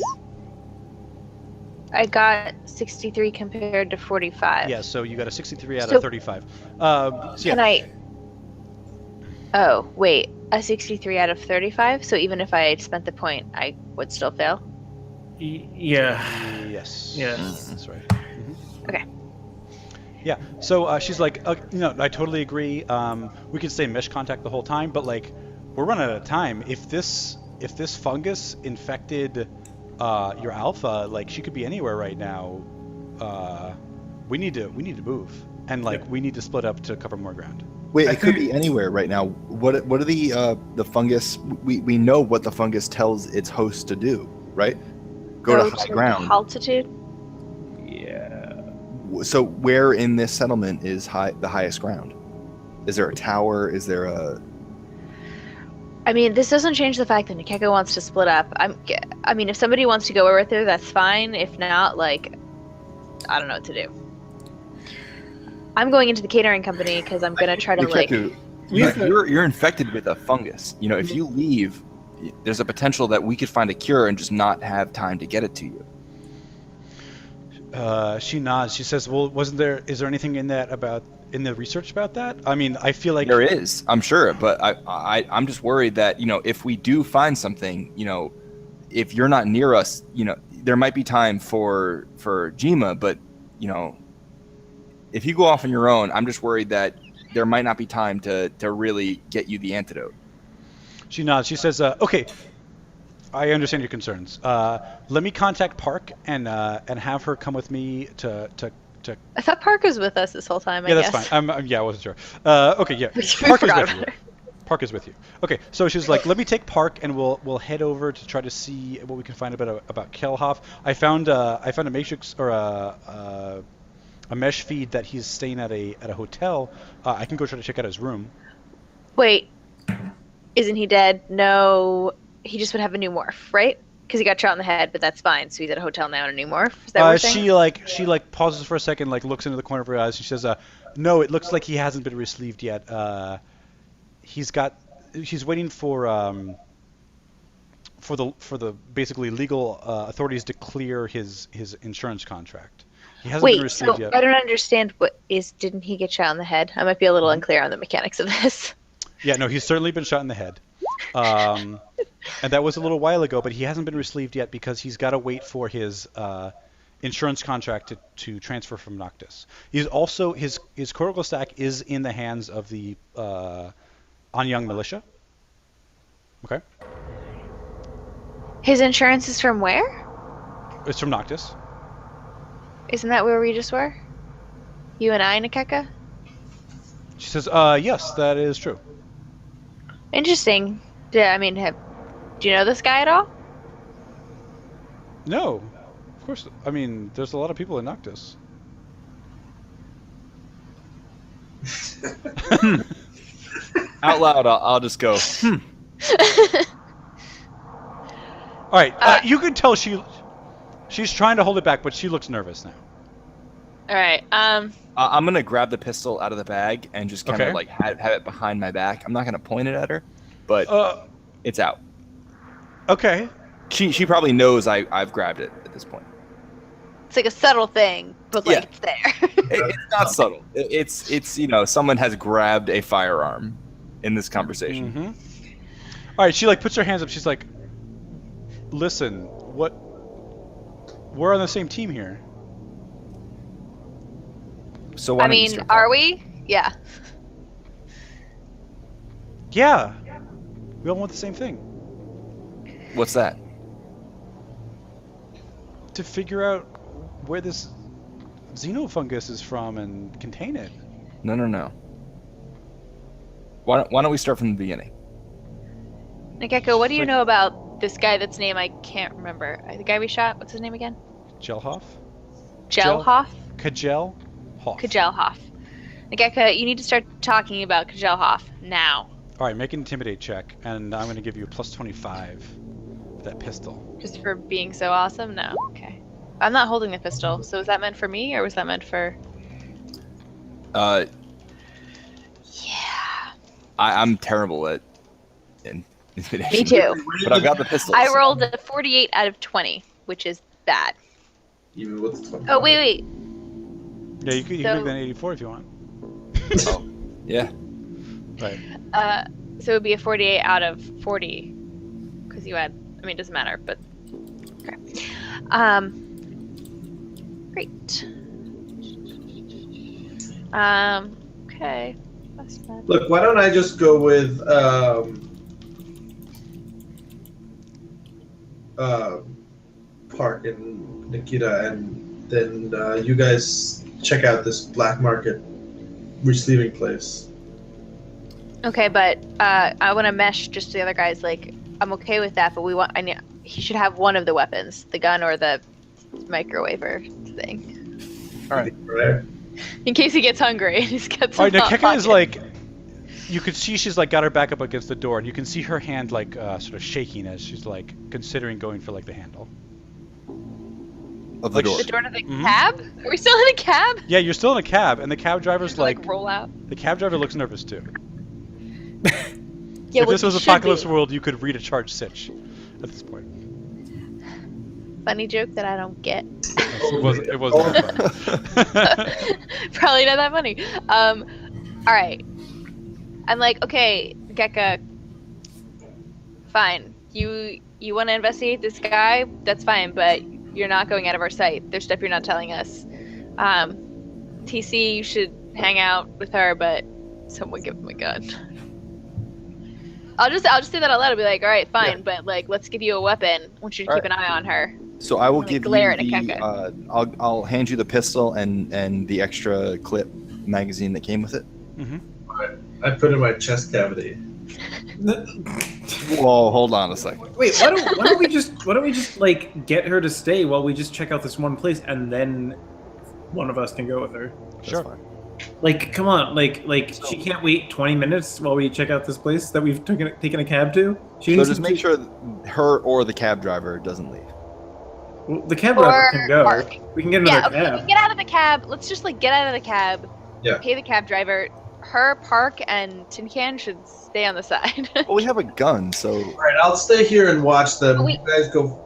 I got 63 compared to 45. Yeah, so you got a 63 out So- of 35. So yeah, Can I? Oh wait, a 63 out of 35. So even if I had spent the point, I would still fail. Yeah. Yes. Yes. That's right. Okay. Yeah. So she's like, you know, I totally agree. We could stay in mesh contact the whole time, but like, we're running out of time. If this fungus infected your alpha, like she could be anywhere right now. We need to move, and like we need to split up to cover more ground. Wait, I it could think- be anywhere right now. What are the fungus? We know what the fungus tells its host to do, right? Go to high ground. Altitude. Yeah. So where in this settlement is the highest ground? Is there a tower? Is there a? I mean, this doesn't change the fact that Nikeko wants to split up. I mean, if somebody wants to go with her, that's fine. If not, like, I don't know what to do. I'm going into the catering company because I'm gonna try to like. Nikeku, We- you're infected with a fungus. You know, if you leave, there's a potential that we could find a cure and just not have time to get it to you. She nods. She says, "Well, is there anything in the research about that? I mean, I feel like There is, I'm sure, but I'm just worried that, you know, if we do find something, you know, if you're not near us, you know, there might be time for Jima, but, you know, if you go off on your own, I'm just worried that there might not be time to really get you the antidote. She nods. She says, "Okay, I understand your concerns. Let me contact Park and have her come with me to." I thought Park was with us this whole time. Yeah, I that's guess. fine. Yeah, I wasn't sure. Okay, yeah. We Park is forgot with about you. her. Park is with you. Okay, so she's like, let me take Park, and we'll head over to try to see what we can find about Kelhoff. I found a matrix or a mesh feed that he's staying at a hotel. I can go try to check out his room. Wait, isn't he dead? No, he just would have a new morph, right? Because he got shot in the head, but that's fine. So he's at a hotel now in a new morph. Is that what you're saying? She pauses for a second, like looks into the corner of her eyes. She says, "No, it looks like he hasn't been relieved yet. She's waiting for the basically legal authorities to clear his insurance contract. He hasn't been Wait, relieved so yet." I don't understand. Didn't he get shot in the head? I might be a little unclear on the mechanics of this. Yeah, no, he's certainly been shot in the head. And that was a little while ago, but he hasn't been relieved yet because he's got to wait for his insurance contract to transfer from Noctis. He's also his cortical stack is in the hands of the Anyang militia. Okay, His insurance is from where? it's from Noctis. Isn't that where we just were? You and I, Nikeka? She says, "Yes, that is true." Interesting. Yeah, I mean, do you know this guy at all? No, of course. I mean, there's a lot of people in Noctis. Out loud, I'll just go. All right, you can tell she's trying to hold it back, but she looks nervous now. All right. I'm gonna grab the pistol out of the bag and just kind of like have it behind my back. I'm not gonna point it at her, but it's out. Okay. She probably knows I've grabbed it at this point. It's like a subtle thing, but like Yeah. it's there. It's not subtle. It's someone has grabbed a firearm in this conversation. Mm-hmm. All right, she like puts her hands up. She's like, "Listen, we're on the same team here." So why I don't you mean, start are talking? we? Yeah. Yeah, we all want the same thing. What's that? To figure out where this xenofungus is from and contain it. No. Why don't we start from the beginning? Nikeko, what do you know about this guy that's name I can't remember? The guy we shot, what's his name again? Gelhoff? Gelhoff? Kajel Hoff. Kajelhoff. Nikeko, you need to start talking about Kajelhoff now. All right, make an intimidate check, and I'm going to give you a plus 25 for that pistol. Just for being so awesome? No. Okay. I'm not holding the pistol, so was that meant for me, or was that meant for... Yeah. I'm terrible at intimidation. Me too. But I've got the pistol. I rolled a 48 out of 20, which is bad. Even with 20. Oh, wait. Yeah, you can make that 84 if you want. Oh, yeah. Right. So it would be a 48 out of 40, because you had... I mean, it doesn't matter, but... Okay. Great. Okay. That's bad. Look, why don't I just go with Park and Nikita, and then you guys check out this black market resleeving place. Okay, but I want to mesh just the other guys. Like, I'm okay with that, but he should have one of the weapons, the gun or the microwaver thing, All right. Right? in case he gets hungry and he's got All some. right, now hot Keka is pockets. like, you could see she's like got her back up against the door, and you can see her hand like sort of shaking as she's like considering going for like the handle. Of the Like, door. The door to the Mhm. cab? Are we still in a cab? Yeah, you're still in a cab, and the cab driver's like, roll out. the cab driver looks nervous too. Yeah, If this was Apocalypse World, you could read a charged sitch at this point. Funny joke that I don't get. It wasn't that funny. Probably not that funny. All right. I'm like, okay, Gekka. Fine. You want to investigate this guy? That's fine, but you're not going out of our sight. There's stuff you're not telling us. TC, you should hang out with her, but someone give him a gun. I'll just say that out loud. I'll be like, all right, fine, Yeah. but like, let's give you a weapon. I want you to All keep an eye on her. So I will Like, give you glare at a the. Keka. I'll hand you the pistol and the extra clip magazine that came with it. Mm-hmm. I put it in my chest cavity. Whoa, hold on a second. Wait, why don't we just like get her to stay while we just check out this one place, and then one of us can go with her. Sure. Fine. Like, come on, like she can't wait 20 minutes while we check out this place that we've taken a cab to. She So needs just to make sure her or the cab driver doesn't leave. Well, the cab driver can go. Mark. We can get Yeah, another okay, cab. get out of the cab. Let's just like get out of the cab. Yeah. Pay the cab driver. Her, Park, and Tin Can should stay on the side. Well, we have a gun, so All right, I'll stay here and watch them. Oh, You guys go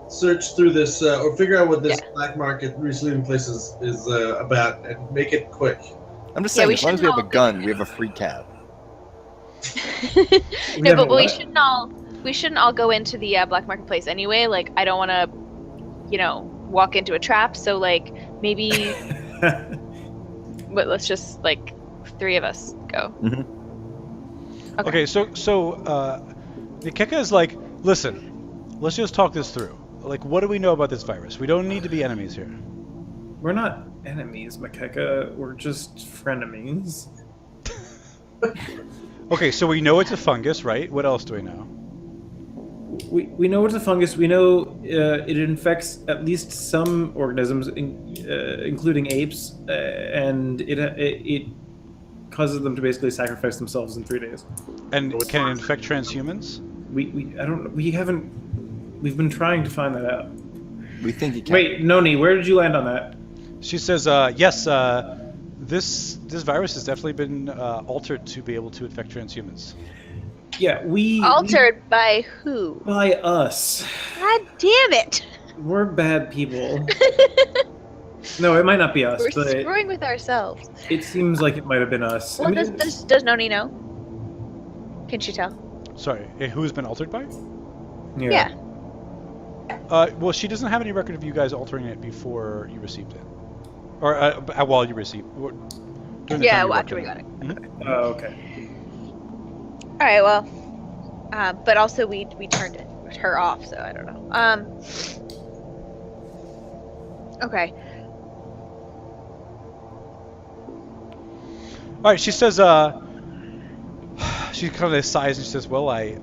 search through this or figure out what this Yeah. black market resleeving place is about and make it quick. I'm just Yeah, saying, we as long as we have a shouldn't gun, we have a free cab. We No, have but a we what? shouldn't all go into the black market place anyway. Like, I don't want to, walk into a trap. So like maybe, but let's just like 3 of us go. Okay, so Nikeka is like, listen, let's just talk this through. Like, what do we know about this virus? We don't need to be enemies here. We're not enemies, Makeka. We're just frenemies. Okay, so we know it's a fungus, right? What else do we know? We know it's a fungus. We know it infects at least some organisms, including apes, and it causes them to basically sacrifice themselves in 3 days. And can it infect transhumans? We've been trying to find that out. We think it can. Wait, Noni, where did you land on that? She says, yes, this virus has definitely been altered to be able to infect transhumans. Yeah, Altered by who? by us. God damn it! We're bad people. No, it might not be us, We're but screwing with ourselves. it seems like it might have been us. Well, I mean, does Noni know? Can she tell? Sorry, who's been altered by? Yeah. Well, she doesn't have any record of you guys altering it before you received it. Or while you received during the Yeah, time you after worked we on got it. Mhm. Oh, okay. All right. Well, but also we turned her off, so I don't know. Okay. All right, she says, she kind of sighs and she says, well, I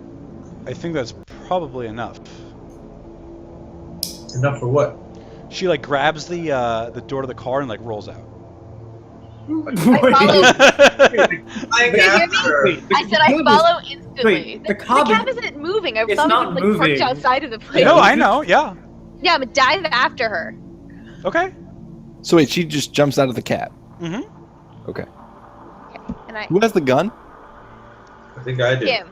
think that's probably enough. Enough for what? She like grabs the door to the car and like rolls out. Wait, follow- I Did you hear me? wait, I said I follow instantly. wait, the cab isn't moving. I it's thought not it was like moving. parked outside of the place. No, I know, yeah. Yeah, I'm gonna dive after her. Okay. So wait, she just jumps out of the cab. Mm-hmm. Okay. And I Who has the gun? I think I do. Kim. I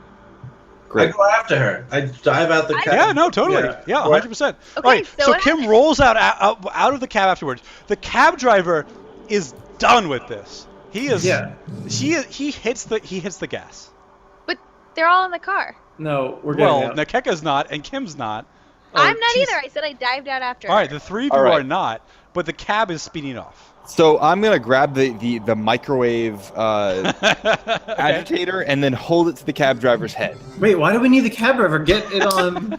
Great. go after her. I dive out the cab. Yeah, no, totally. Yeah. Yeah, What? 100%. Okay, All right, so so what Kim rolls out of the cab afterwards. The cab driver is done with this. He is. Yeah. He hits the gas. But they're all in the car. No, we're getting Well, out. Nakeka's not, and Kim's not. I'm not she's- either. I said I dived out after All her. right, the 3 of All you right. are not, but the cab is speeding off. So I'm gonna grab the microwave Okay. agitator and then hold it to the cab driver's head. Wait, why do we need the cab driver? Get it on.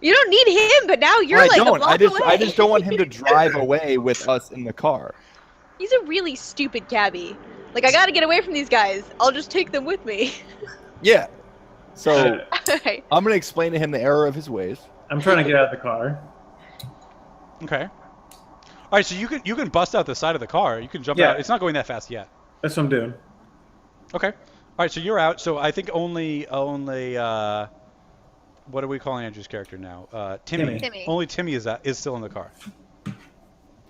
You don't need him, but now you're I like a don't. block I just away. don't want him to drive away with us in the car. He's a really stupid cabbie. Like, I gotta get away from these guys. I'll just take them with me. Yeah. So Alright. I'm gonna explain to him the error of his ways. I'm trying to get out of the car. Okay. All right, so you can bust out the side of the car. You can jump Yeah. out. It's not going that fast yet. That's what I'm doing. Okay. All right, so you're out. So I think only what are we calling Andrew's character now? Timmy. Timmy. Only Timmy is still in the car.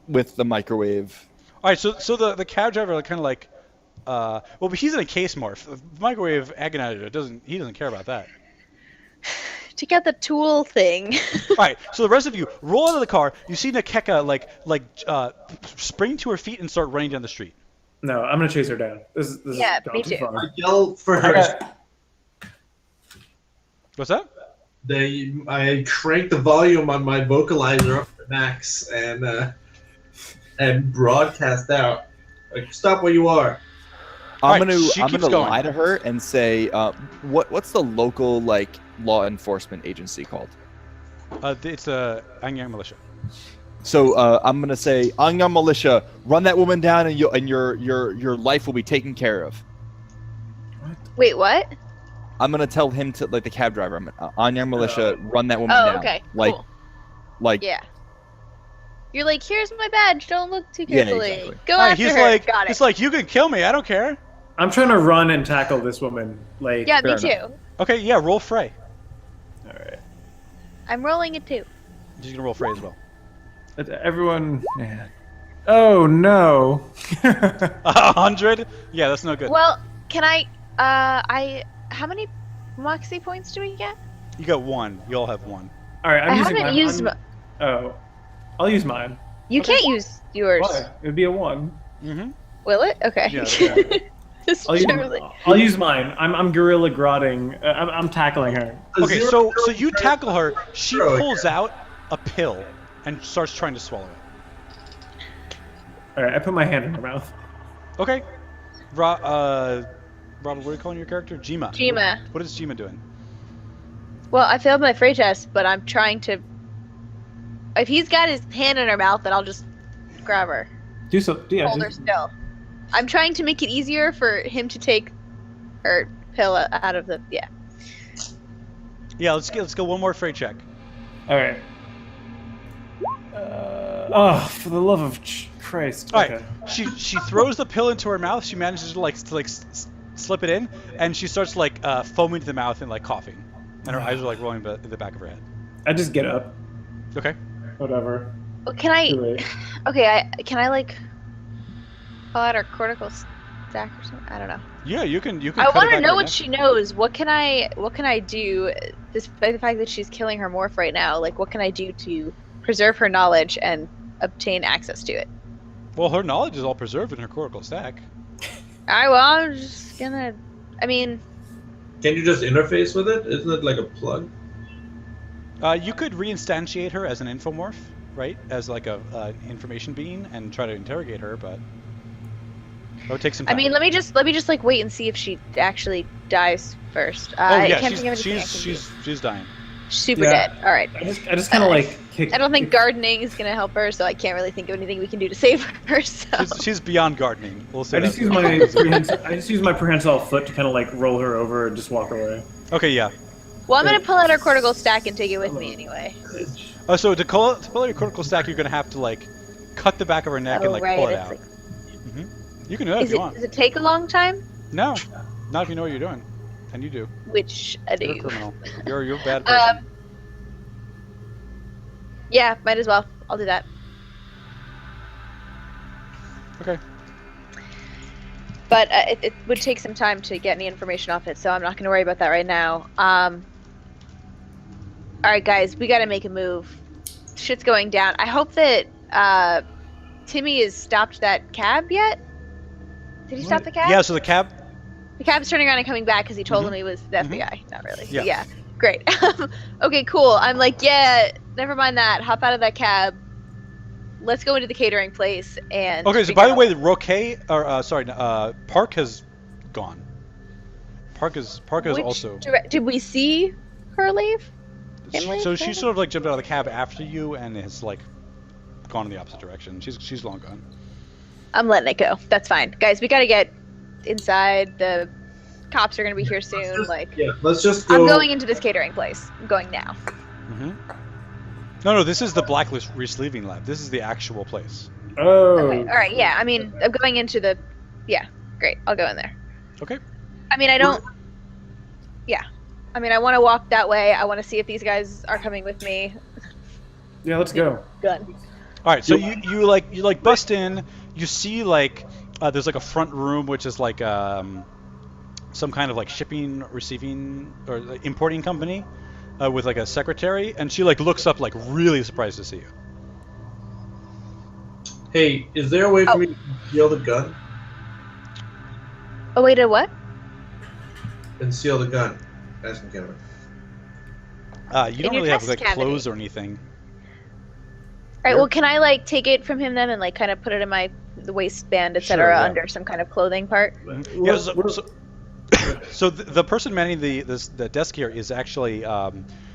With the microwave. All right, so the cab driver kind of like, well, but he's in a case morph. The microwave agonizer he doesn't care about that. Take out the tool thing. All right, so the rest of you roll out of the car. You see Nakeka spring to her feet and start running down the street. No, I'm gonna chase her down. This Yeah, is gone me too too. I far. yell for her. What's that? I crank the volume on my vocalizer up to max and broadcast out. Like, stop where you are. Alright, I'm she gonna keeps going. lie to her and say, what's the local law enforcement agency called? It's Anyang Militia. So I'm gonna say, Anyang Militia, run that woman down, and your life will be taken care of. Wait, what? I'm gonna tell him to like the cab driver. I'm on young militia, run that woman Oh, down. okay. Like, Cool. like Yeah. You're like, here's my badge. Don't look too Yeah, carefully. exactly. Go Hey, after he's her. like, Got it. he's like, you can kill me. I don't care. I'm trying to run and tackle this woman. Like, yeah, me fair too. enough. Okay, yeah, roll fray. all right. I'm rolling it too. She's gonna roll fray as well. Everyone. Yeah. Oh no. 100? Yeah, that's no good. Well, can I? How many moxie points do we get? You got 1. You all have 1. All right, I'm I using haven't mine. used. Oh, I'll use mine. You Okay. can't use yours. Why? It'd be a 1. Mm-hmm. Will it? Okay. Yeah, Just I'll use, generally. I'll use mine. I'm gorilla grodding. I'm tackling her. Okay, so you tackle her. She Zero pulls again. out a pill and starts trying to swallow it. All right, I put my hand in her mouth. Okay. Robert, what are you calling your character? Jima. Jima. What is Jima doing? Well, I failed my fray test, but I'm trying to. If he's got his hand in her mouth, then I'll just grab her, Do so. Yeah. hold her still. I'm trying to make it easier for him to take her pill out of the. Yeah. Yeah, let's go one more fray check. All right. Oh, for the love of Christ. All right. Okay. She throws the pill into her mouth. She manages to slip it in, and she starts foaming to the mouth and coughing, and her eyes are rolling in the back of her head. I just get up. Okay. Whatever. Well, can I? Too late. Okay, can I pull out her cortical stack or something? I don't know. Yeah, you can. I cut want it to back know right what now. she knows. What can I do, despite the fact that she's killing her morph right now? What can I do to preserve her knowledge and obtain access to it? Well, her knowledge is all preserved in her cortical stack. Alright, well, I'm just gonna. I mean, Can you just interface with it? Isn't it like a plug? You could reinstantiate her as an infomorph, right? As a information being, and try to interrogate her, but that would take some time. let me just wait and see if she actually dies first. oh I yeah, can't think of anything I can she's dying. do. Super Yeah. dead. All right. I just kind of kick. I don't think gardening is gonna help her, so I can't really think of anything we can do to save her. So. She's beyond gardening. We'll say I just that. use my prehensile foot to kind of roll her over and just walk away. Okay, yeah. Well, I'm gonna pull out her cortical stack and take it with me anyway. So to pull out your cortical stack, you're gonna have to cut the back of her neck and right. pull it It's out. You can do that if you want. Does it take a long time? No, not if you know what you're doing, and you do. Which I You're a do. criminal. You're a bad person. Yeah, might as well. I'll do that. Okay. But it would take some time to get any information off it, so I'm not going to worry about that right now. All right, guys, we got to make a move. Shit's going down. I hope that Timmy has stopped that cab yet. Did he stop the cab? Yeah. So the cab. The cab's turning around and coming back because he told him he was the FBI. Not really. Yeah. Yeah. Great. Okay, cool. I'm yeah, never mind that. Hop out of that cab. Let's go into the catering place and. Okay. So figure by the out- way, the Park has gone. Park is Which also. Did we see her leave? Him leave, So she maybe? sort of jumped out of the cab after you and has gone in the opposite direction. She's long gone. I'm letting it go. That's fine. Guys, we gotta get inside. The cops are gonna be here soon. Yeah, let's just go. I'm going into this catering place. I'm going now. Mm-hmm. No, this is the blacklist resleeving lab. This is the actual place. Oh. Okay. All right. Yeah. I mean, I'm going into the. Yeah. Great. I'll go in there. Okay. I mean, I don't. Yeah. I mean, I want to walk that way. I want to see if these guys are coming with me. Yeah, let's go. Gun. All right. So you bust in. You see there's a front room which is some kind of shipping, receiving, or importing company with a secretary, and she looks up really surprised to see you. Hey, is there a way for me to conceal the gun? Oh wait, a what? Conceal the gun. Asking Kevin. You don't your really have chest cavity. clothes or anything. All right. Well, can I take it from him then and kind of put it in the waistband, etc., Sure, yeah. under some kind of clothing part? Yeah, so the person manning the desk here is actually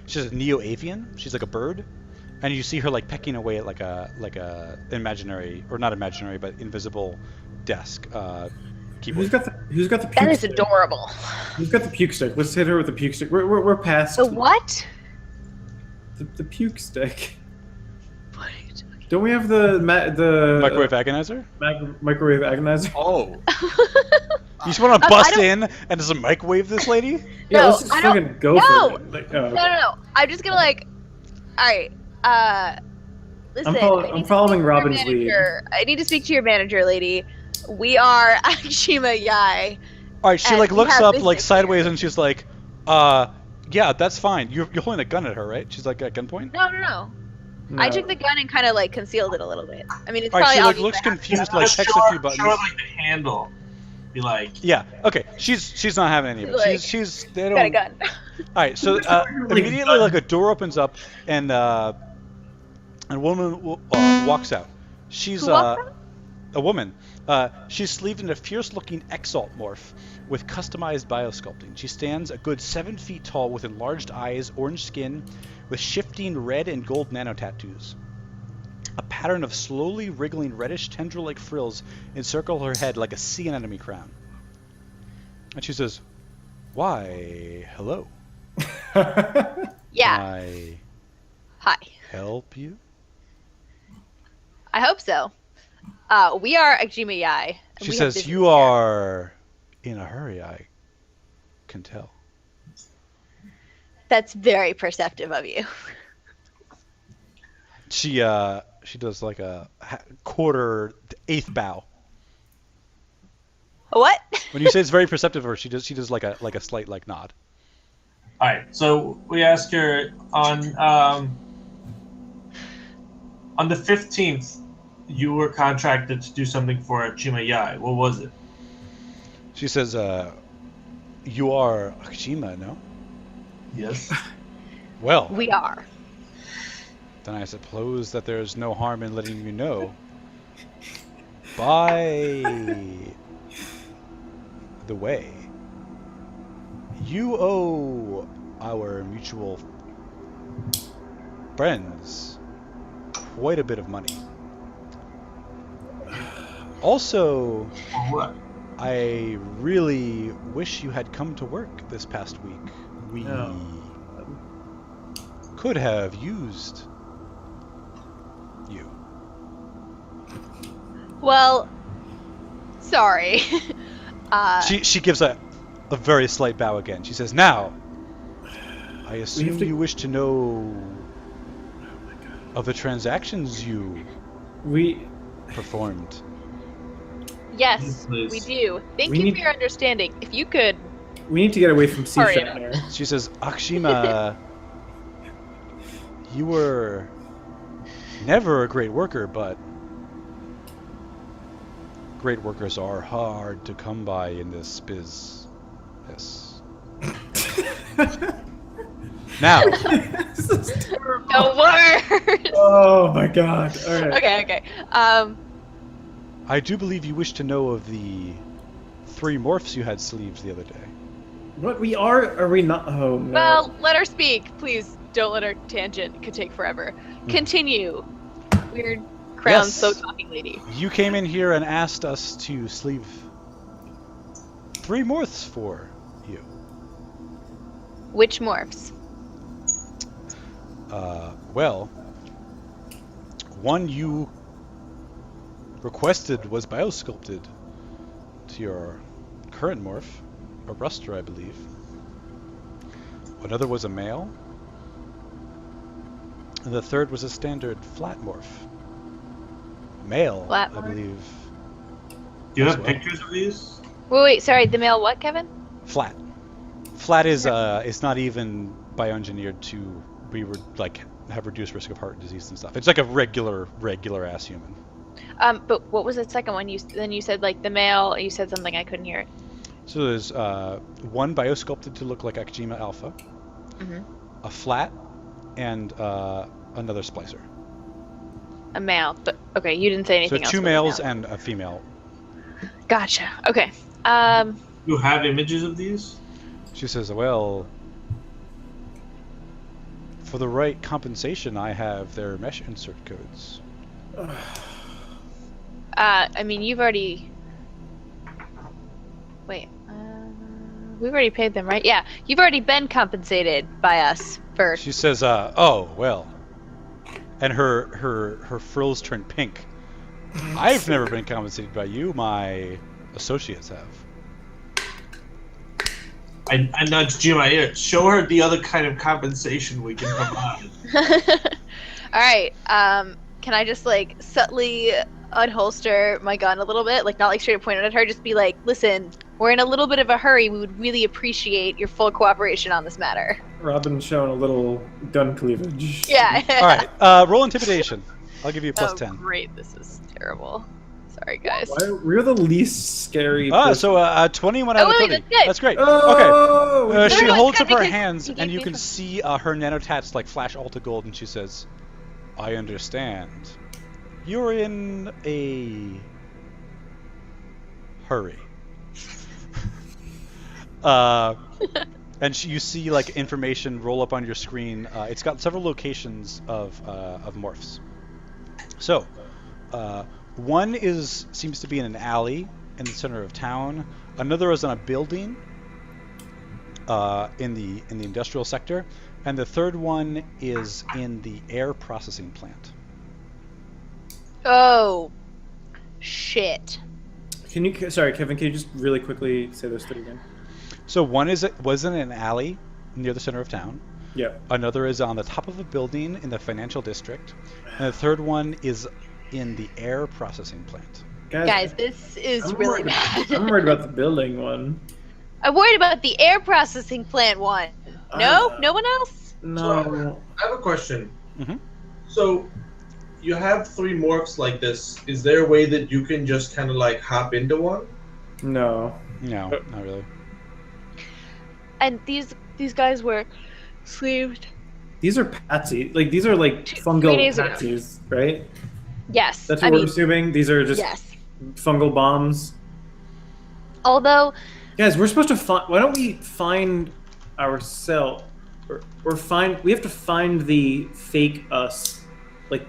she's a neo-avian. She's like a bird, and you see her pecking away at a imaginary, or not imaginary but invisible desk. keyboard. Who's got the puke That is stick? adorable. Who's got the puke stick? Let's hit her with the puke stick. We're past The what? the puke stick. What are you talking Don't we have the Microwave agonizer? microwave agonizer? Oh, You just want to I bust don't- in and just microwave this lady? Yeah, No, let's just I don't- fucking go no! for it. Like, oh, okay. No. I'm just gonna like. All right. Listen. I'm following Robin's lead. I need to speak to your manager, lady. We are Akshima Yai. All right, she And like we looks have up business like sideways here. and she's like, yeah, that's fine. You're holding a gun at her, right? She's like at gunpoint. No. I No. took the gun and kind of like concealed it a little bit. I mean, it's All right, probably she like obvious looks I have- confused, Just like show checks a her- few buttons. Show her like the handle. Be like, Yeah. Okay. She's not having any of it. Like, She's they don't. Got a gun. All right. So immediately, like a door opens up and a woman walks out. She's Who walks out? a woman. She's sleeved in a fierce-looking exalt morph with customized biosculpting. She stands a good 7 feet tall with enlarged eyes, orange skin, with shifting red and gold nano tattoos. A pattern of slowly wriggling reddish tendril-like frills encircle her head like a sea anemone crown. And she says, "Why, hello. Yeah. Can I Hi. help you?" I hope so. We are Akshima Yai. and She we have says, business "You here." are in a hurry, I can tell." That's very perceptive of you. She does like a quarter eighth bow. What? When you say it's very perceptive of her, she does like a slight like nod. all right. So we ask her on the 15th. You were contracted to do something for Chima Yai. What was it? She says, "You are Akshima, no? Yes. Well, We are. then I suppose that there's no harm in letting you know. By the way, you owe our mutual friends quite a bit of money. Also, What? I really wish you had come to work this past week. We No. could have used you. Well, sorry. She gives a very slight bow again. She says, "Now, I assume to- you wish to know of the transactions you we performed." Yes, Please. we do. Thank We you need- for your understanding. If you could, need to get away from sea Hurry shot up. here. She says, "Akshima, you were never a great worker, but great workers are hard to come by in this business. Now, This is terrible. the worst. Oh my god. All right. Okay. I do believe you wish to know of the 3 morphs you had sleeved the other day." What we are we not? Oh no. Well, let her speak, please. Don't let her tangent. Could take forever. Continue. Weird crown, Yes. slow talking lady. You came in here and asked us to sleeve 3 morphs for you. Which morphs? Well, one you requested was biosculpted to your current morph, a ruster, I believe. Another was a male. And the third was a standard flat morph. Male, Flat I morph? believe. Do you As have well. pictures of these? Wait, sorry. The male what, Kevin? Flat. Flat is not even bioengineered to be have reduced risk of heart disease and stuff. It's like a regular ass human. But what was the second one? You said like the male. You said something I couldn't hear. So there's one biosculpted to look like Akjima Alpha, Mhm. a flat, and another splicer. A male, but okay. You didn't say So anything else. 2 with the males male. and a female. Gotcha. Okay. You have images of these? She says, "Well, for the right compensation, I have their mesh insert codes." I mean, you've already Wait. We've already paid them, right? Yeah. You've already been compensated by us for. She says, "Oh well," and her frills turn pink. I've never been compensated by you. My associates have. I nudged you in my ear. Show her the other kind of compensation we can provide. All right. Can I just like subtly unholster my gun a little bit, like not like straight up point it at her, just be like, "Listen, we're in a little bit of a hurry. We would really appreciate your full cooperation on this matter." Robin's showing a little gun cleavage. Yeah. All right. Roll intimidation. I'll give you a plus 10. Great. This is terrible. Sorry, guys. We're the least scary. So 21 out of wait, 30. that's good. That's great. Oh, Okay. She no, holds it's up good her because hands, you and gave you me can some- see her nanotats like flash all to gold, and she says, "I understand. You're in a hurry." And you see like information roll up on your screen. It's got several locations of morphs. So, one seems to be in an alley in the center of town. Another is on a building in the industrial sector, and the third one is in the air processing plant. Oh, shit. Sorry, Kevin, can you just really quickly say those three again? So one was in an alley near the center of town. Yeah. Another is on the top of a building in the financial district, and the third one is in the air processing plant. Guys, this is I'm really worried- bad. I'm worried about the building one. I'm worried about the air processing plant one. No? No one else? No. I have a question. Mhm. So, you have 3 morphs like this. Is there a way that you can just kind of like hop into one? No. No, not really. And these guys were sleeved. These are patsy. Like, these are like 3 fungal days ago. patsies, right? Yes. That's what we're assuming. These are just yes. fungal bombs. Although, Guys, we're supposed to find. Why don't we find ourselves? Or find. We have to find the fake us. Like,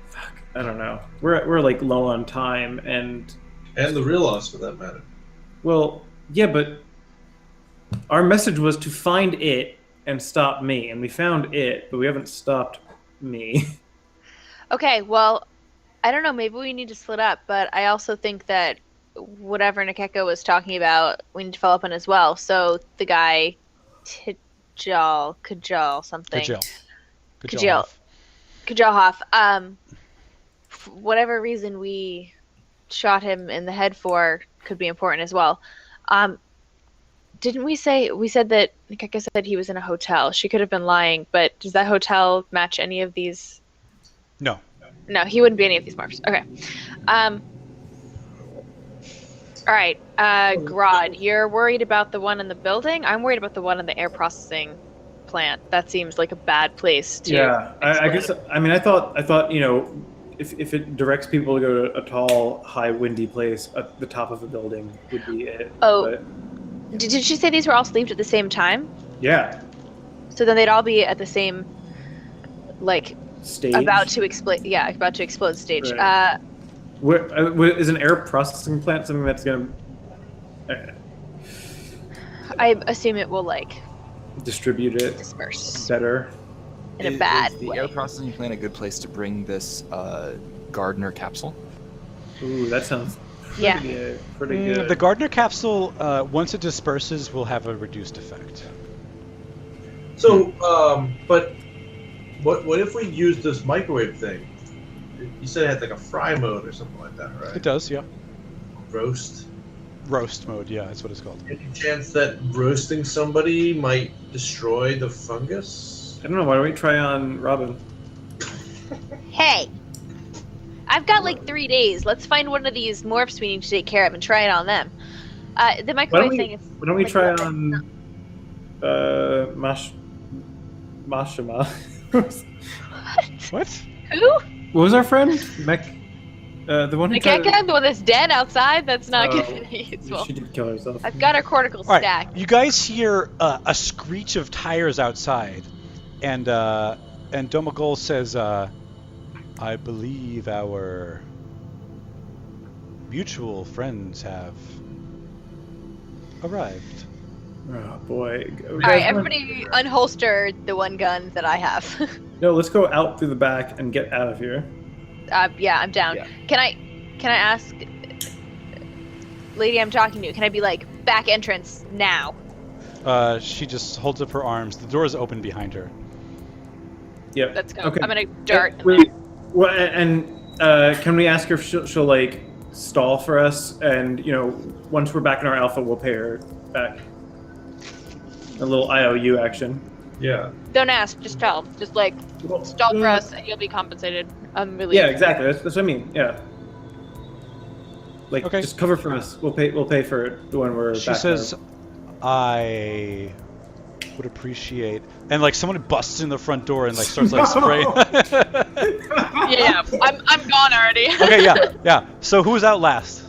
fuck. I don't know. We're like low on time, and And the real us, for that matter. well, yeah, but our message was to find it and stop me, and we found it, but we haven't stopped me. okay, well, I don't know, maybe we need to split up, but I also think that whatever Nikeko was talking about, we need to follow up on as well. So the guy, Kajal something. Kajal. Kajalhoff, for whatever reason we shot him in the head for could be important as well. Didn't we said that Nikeko said he was in a hotel. She could have been lying, but does that hotel match any of these? No. No, he wouldn't be any of these marks. Okay. All right, Grodd, you're worried about the one in the building? I'm worried about the one in the air processing plant. That seems like a bad place to I guess. explode. I mean, I thought if it directs people to go to a tall, high, windy place at the top of a building would be it. Oh. But, Did she say these were all sleeved at the same time? yeah. So then they'd all be at the same, like, Stage. about to explode stage. Right. Is an air processing plant something that's gonna I assume it will, like, distribute it disperse better? in a bad is the way. air processing plant a good place to bring this Gardner capsule? Ooh, that sounds pretty Yeah. good. Pretty good. The Gardner capsule, once it disperses, will have a reduced effect. So, but what if we use this microwave thing? You said it had like a fry mode or something like that, right? It does, yeah. Roast. Roast mode, yeah, that's what it's called. Any chance that roasting somebody might destroy the fungus? I don't know. Why don't we try on Robin? Hey! I've got like 3 days. Let's find one of these morphs we need to take care of and try it on them. The microwave thing is. Why don't we like try weapon. on Mashima? What? Who? What was our friend? The one who Nikeko? The one that's dead outside? That's not Oh, good. It's well. She did kill herself. I've got her cortical All right, stack. you guys hear a screech of tires outside, and Domagol says, "I believe our mutual friends have arrived. Oh boy. All right, everybody unholster the one gun that I have. No, let's go out through the back and get out of here. Yeah, I'm down. Yeah. Can I ask, lady I'm talking to, can I be like, back entrance now? She just holds up her arms. The door is open behind her. Yep. Let's go. Okay. I'm gonna dart. in Wait, there. well, and can we ask her if she'll like stall for us? And once we're back in our alpha, we'll pay her back. A little IOU action. Yeah. Don't ask, just tell. Just like, stall for us and you'll be compensated. I'm really. Yeah, exactly. That's what I mean. Yeah. Like, Okay. just cover for us. We'll pay for it when we're She back. says, I would appreciate, and like someone busts in the front door and like starts like spraying. Yeah, I'm gone already. Okay, yeah. So who's out last?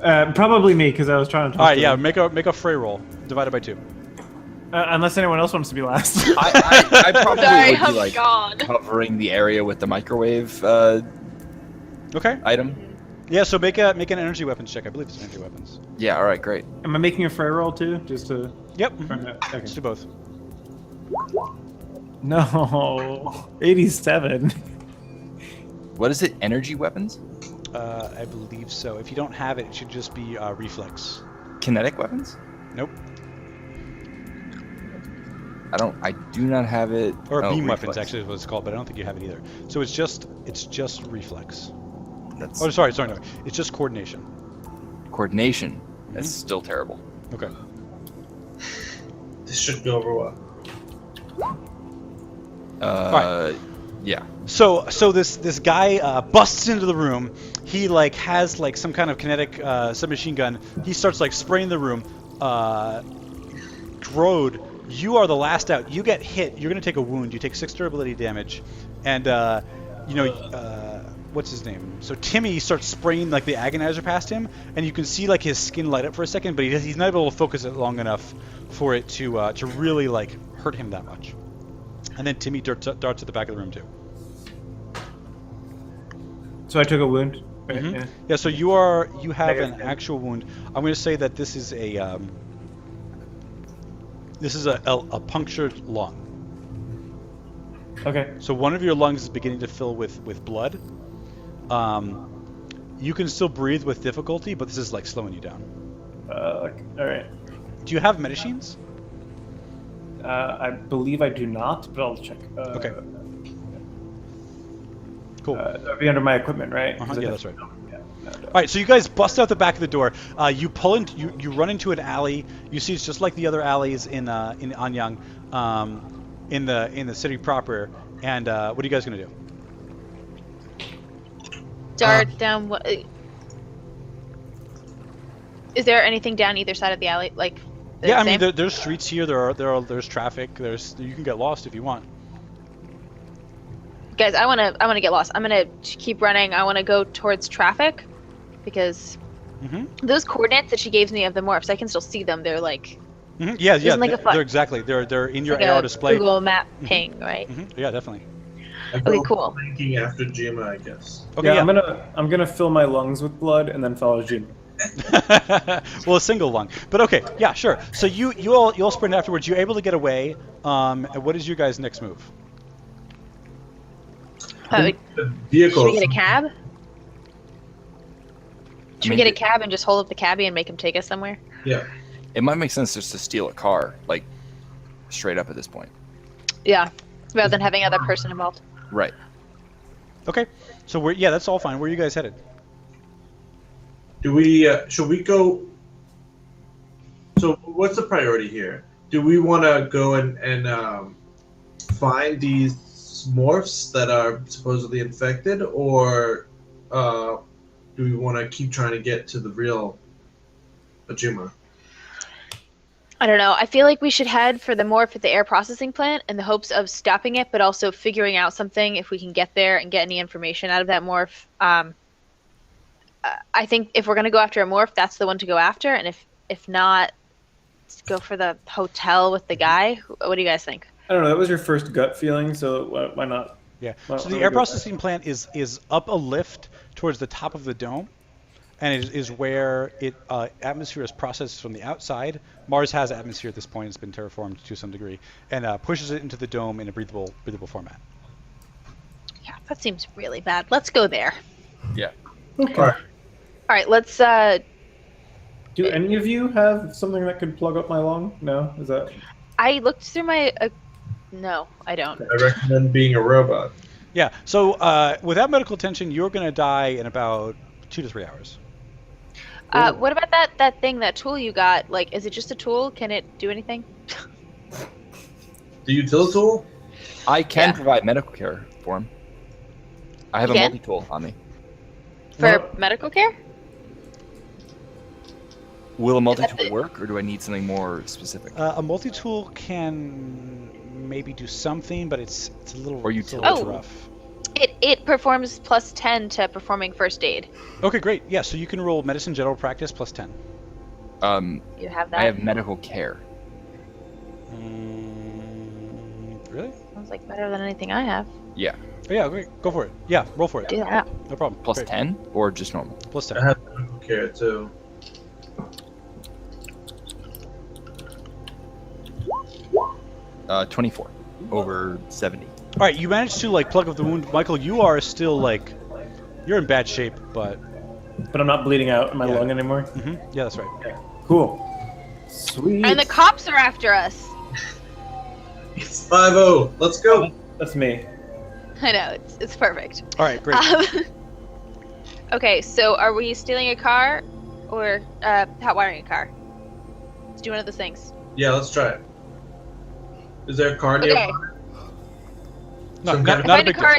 Probably me, because I was trying to talk All right, to yeah. him. Make a fray roll divided by 2. Unless anyone else wants to be last. I probably Sorry, would be I'm like gone. covering the area with the microwave Okay. item. Yeah. So make an energy weapons check. I believe it's energy weapons. Yeah. All right. Great. Am I making a fray roll too? Just to. Yep. Okay. Let's do both. No. 87. What is it? Energy weapons? I believe so. If you don't have it, it should just be reflex. Kinetic weapons? Nope. I do not have it. Or Oh, beam reflex. weapons actually is what it's called, but I don't think you have it either. So it's just reflex. That's Oh, sorry, no. It's just coordination. coordination. That's still terrible. Okay. This should go over well. Yeah. So this guy busts into the room. He like has like some kind of kinetic submachine gun. He starts like spraying the room. Grode, you are the last out. You get hit. You're gonna take a wound. You take 6 durability damage, and what's his name? So Timmy starts spraying like the agonizer past him, and you can see like his skin light up for a second, but he's not able to focus it long enough for it to really like hurt him that much. And then Timmy darts at the back of the room too. So I took a wound. Right, Mhm. yeah. Yeah, so you have an actual wound. I'm going to say that this is a punctured lung. Okay. So one of your lungs is beginning to fill with blood. You can still breathe with difficulty, but this is like slowing you down. All right. Do you have medicines? I believe I do not, but I'll check. Okay. Cool. That'd be under my equipment, right? Uh-huh, yeah, that's right. Yeah. All right, so you guys bust out the back of the door. You pull in. You run into an alley. You see it's just like the other alleys in Anyang, in the city proper. And what are you guys gonna do? Dart down. Is there anything down either side of the alley? Like. Yeah, I same? mean there's streets here. There's traffic. You can get lost if you want. Guys, I wanna get lost. I'm gonna keep running. I wanna go towards traffic, because those coordinates that she gave me of the morphs, I can still see them. They're like. Yeah, like a they're exactly. They're in your like AR a display. Google Map ping, right? Yeah, definitely. Okay, cool. Thinking after Jima, I guess. Okay, Yeah, yeah. I'm gonna fill my lungs with blood and then follow Jim. Well, a single lung. But okay, yeah, sure. So you all sprint afterwards. You're able to get away. What is your guys' next move? The Should vehicle. we get a cab? Should we mean, get a cab and just hold up the cabbie and make him take us somewhere? Yeah. It might make sense just to steal a car, like straight up at this point. Yeah, rather than having another person involved. Right. Okay. So that's all fine. Where are you guys headed? Do we? Should we go? So, what's the priority here? Do we want to go and find these morphs that are supposedly infected, or do we want to keep trying to get to the real Ajuma? I don't know. I feel like we should head for the morph at the air processing plant in the hopes of stopping it, but also figuring out something if we can get there and get any information out of that morph. I think if we're going to go after a morph, that's the one to go after. And if not, let's go for the hotel with the guy. What do you guys think? I don't know. That was your first gut feeling, so why not? Yeah. Why So don't the we air go processing plant is up a lift towards the top of the dome, and it is where it atmosphere is processed from the outside. Mars has atmosphere at this point; it's been terraformed to some degree, and pushes it into the dome in a breathable format. Yeah, that seems really bad. Let's go there. Yeah. Okay. Alright. All right, let's. Do any of you have something that could plug up my lung? No, is that? I looked through my. No, I don't. I recommend being a robot. Yeah. So without medical attention, you're going to die in about 2 to 3 hours. What about that thing, that tool you got? Like, is it just a tool? Can it do anything? The utility tool? I can Yeah. provide medical care for him. I have You a can? multi-tool on me. For Well- medical care? Will a that multi-tool the- work, or do I need something more specific? A multi-tool can maybe do something, but it's a little, Or it's a utility. little Oh. rough. It performs plus 10 to performing first aid. Okay, great. Yeah, so you can roll medicine general practice plus 10. You have that? I have medical care. Really? Sounds like better than anything I have. Yeah. Oh, yeah, great. Go for it. Yeah, roll for it. Do that. No problem. Plus Great. 10 or just normal? Plus 10. I have medical care too. Uh, 24 over 70. All right, you managed to like plug up the wound. Michael, you are still like, you're in bad shape, but But I'm not bleeding out in my Yeah. lung anymore. yeah, that's right. Cool. Sweet. And the cops are after us. It's 5-0. Let's go. That's me. I know, it's perfect. All right, great. Okay, so are we stealing a car or hot wiring a car? Let's do one of those things. Yeah, let's try it. Is there a car Okay. nearby? No, Some not, kind of- not a Find a big deal. car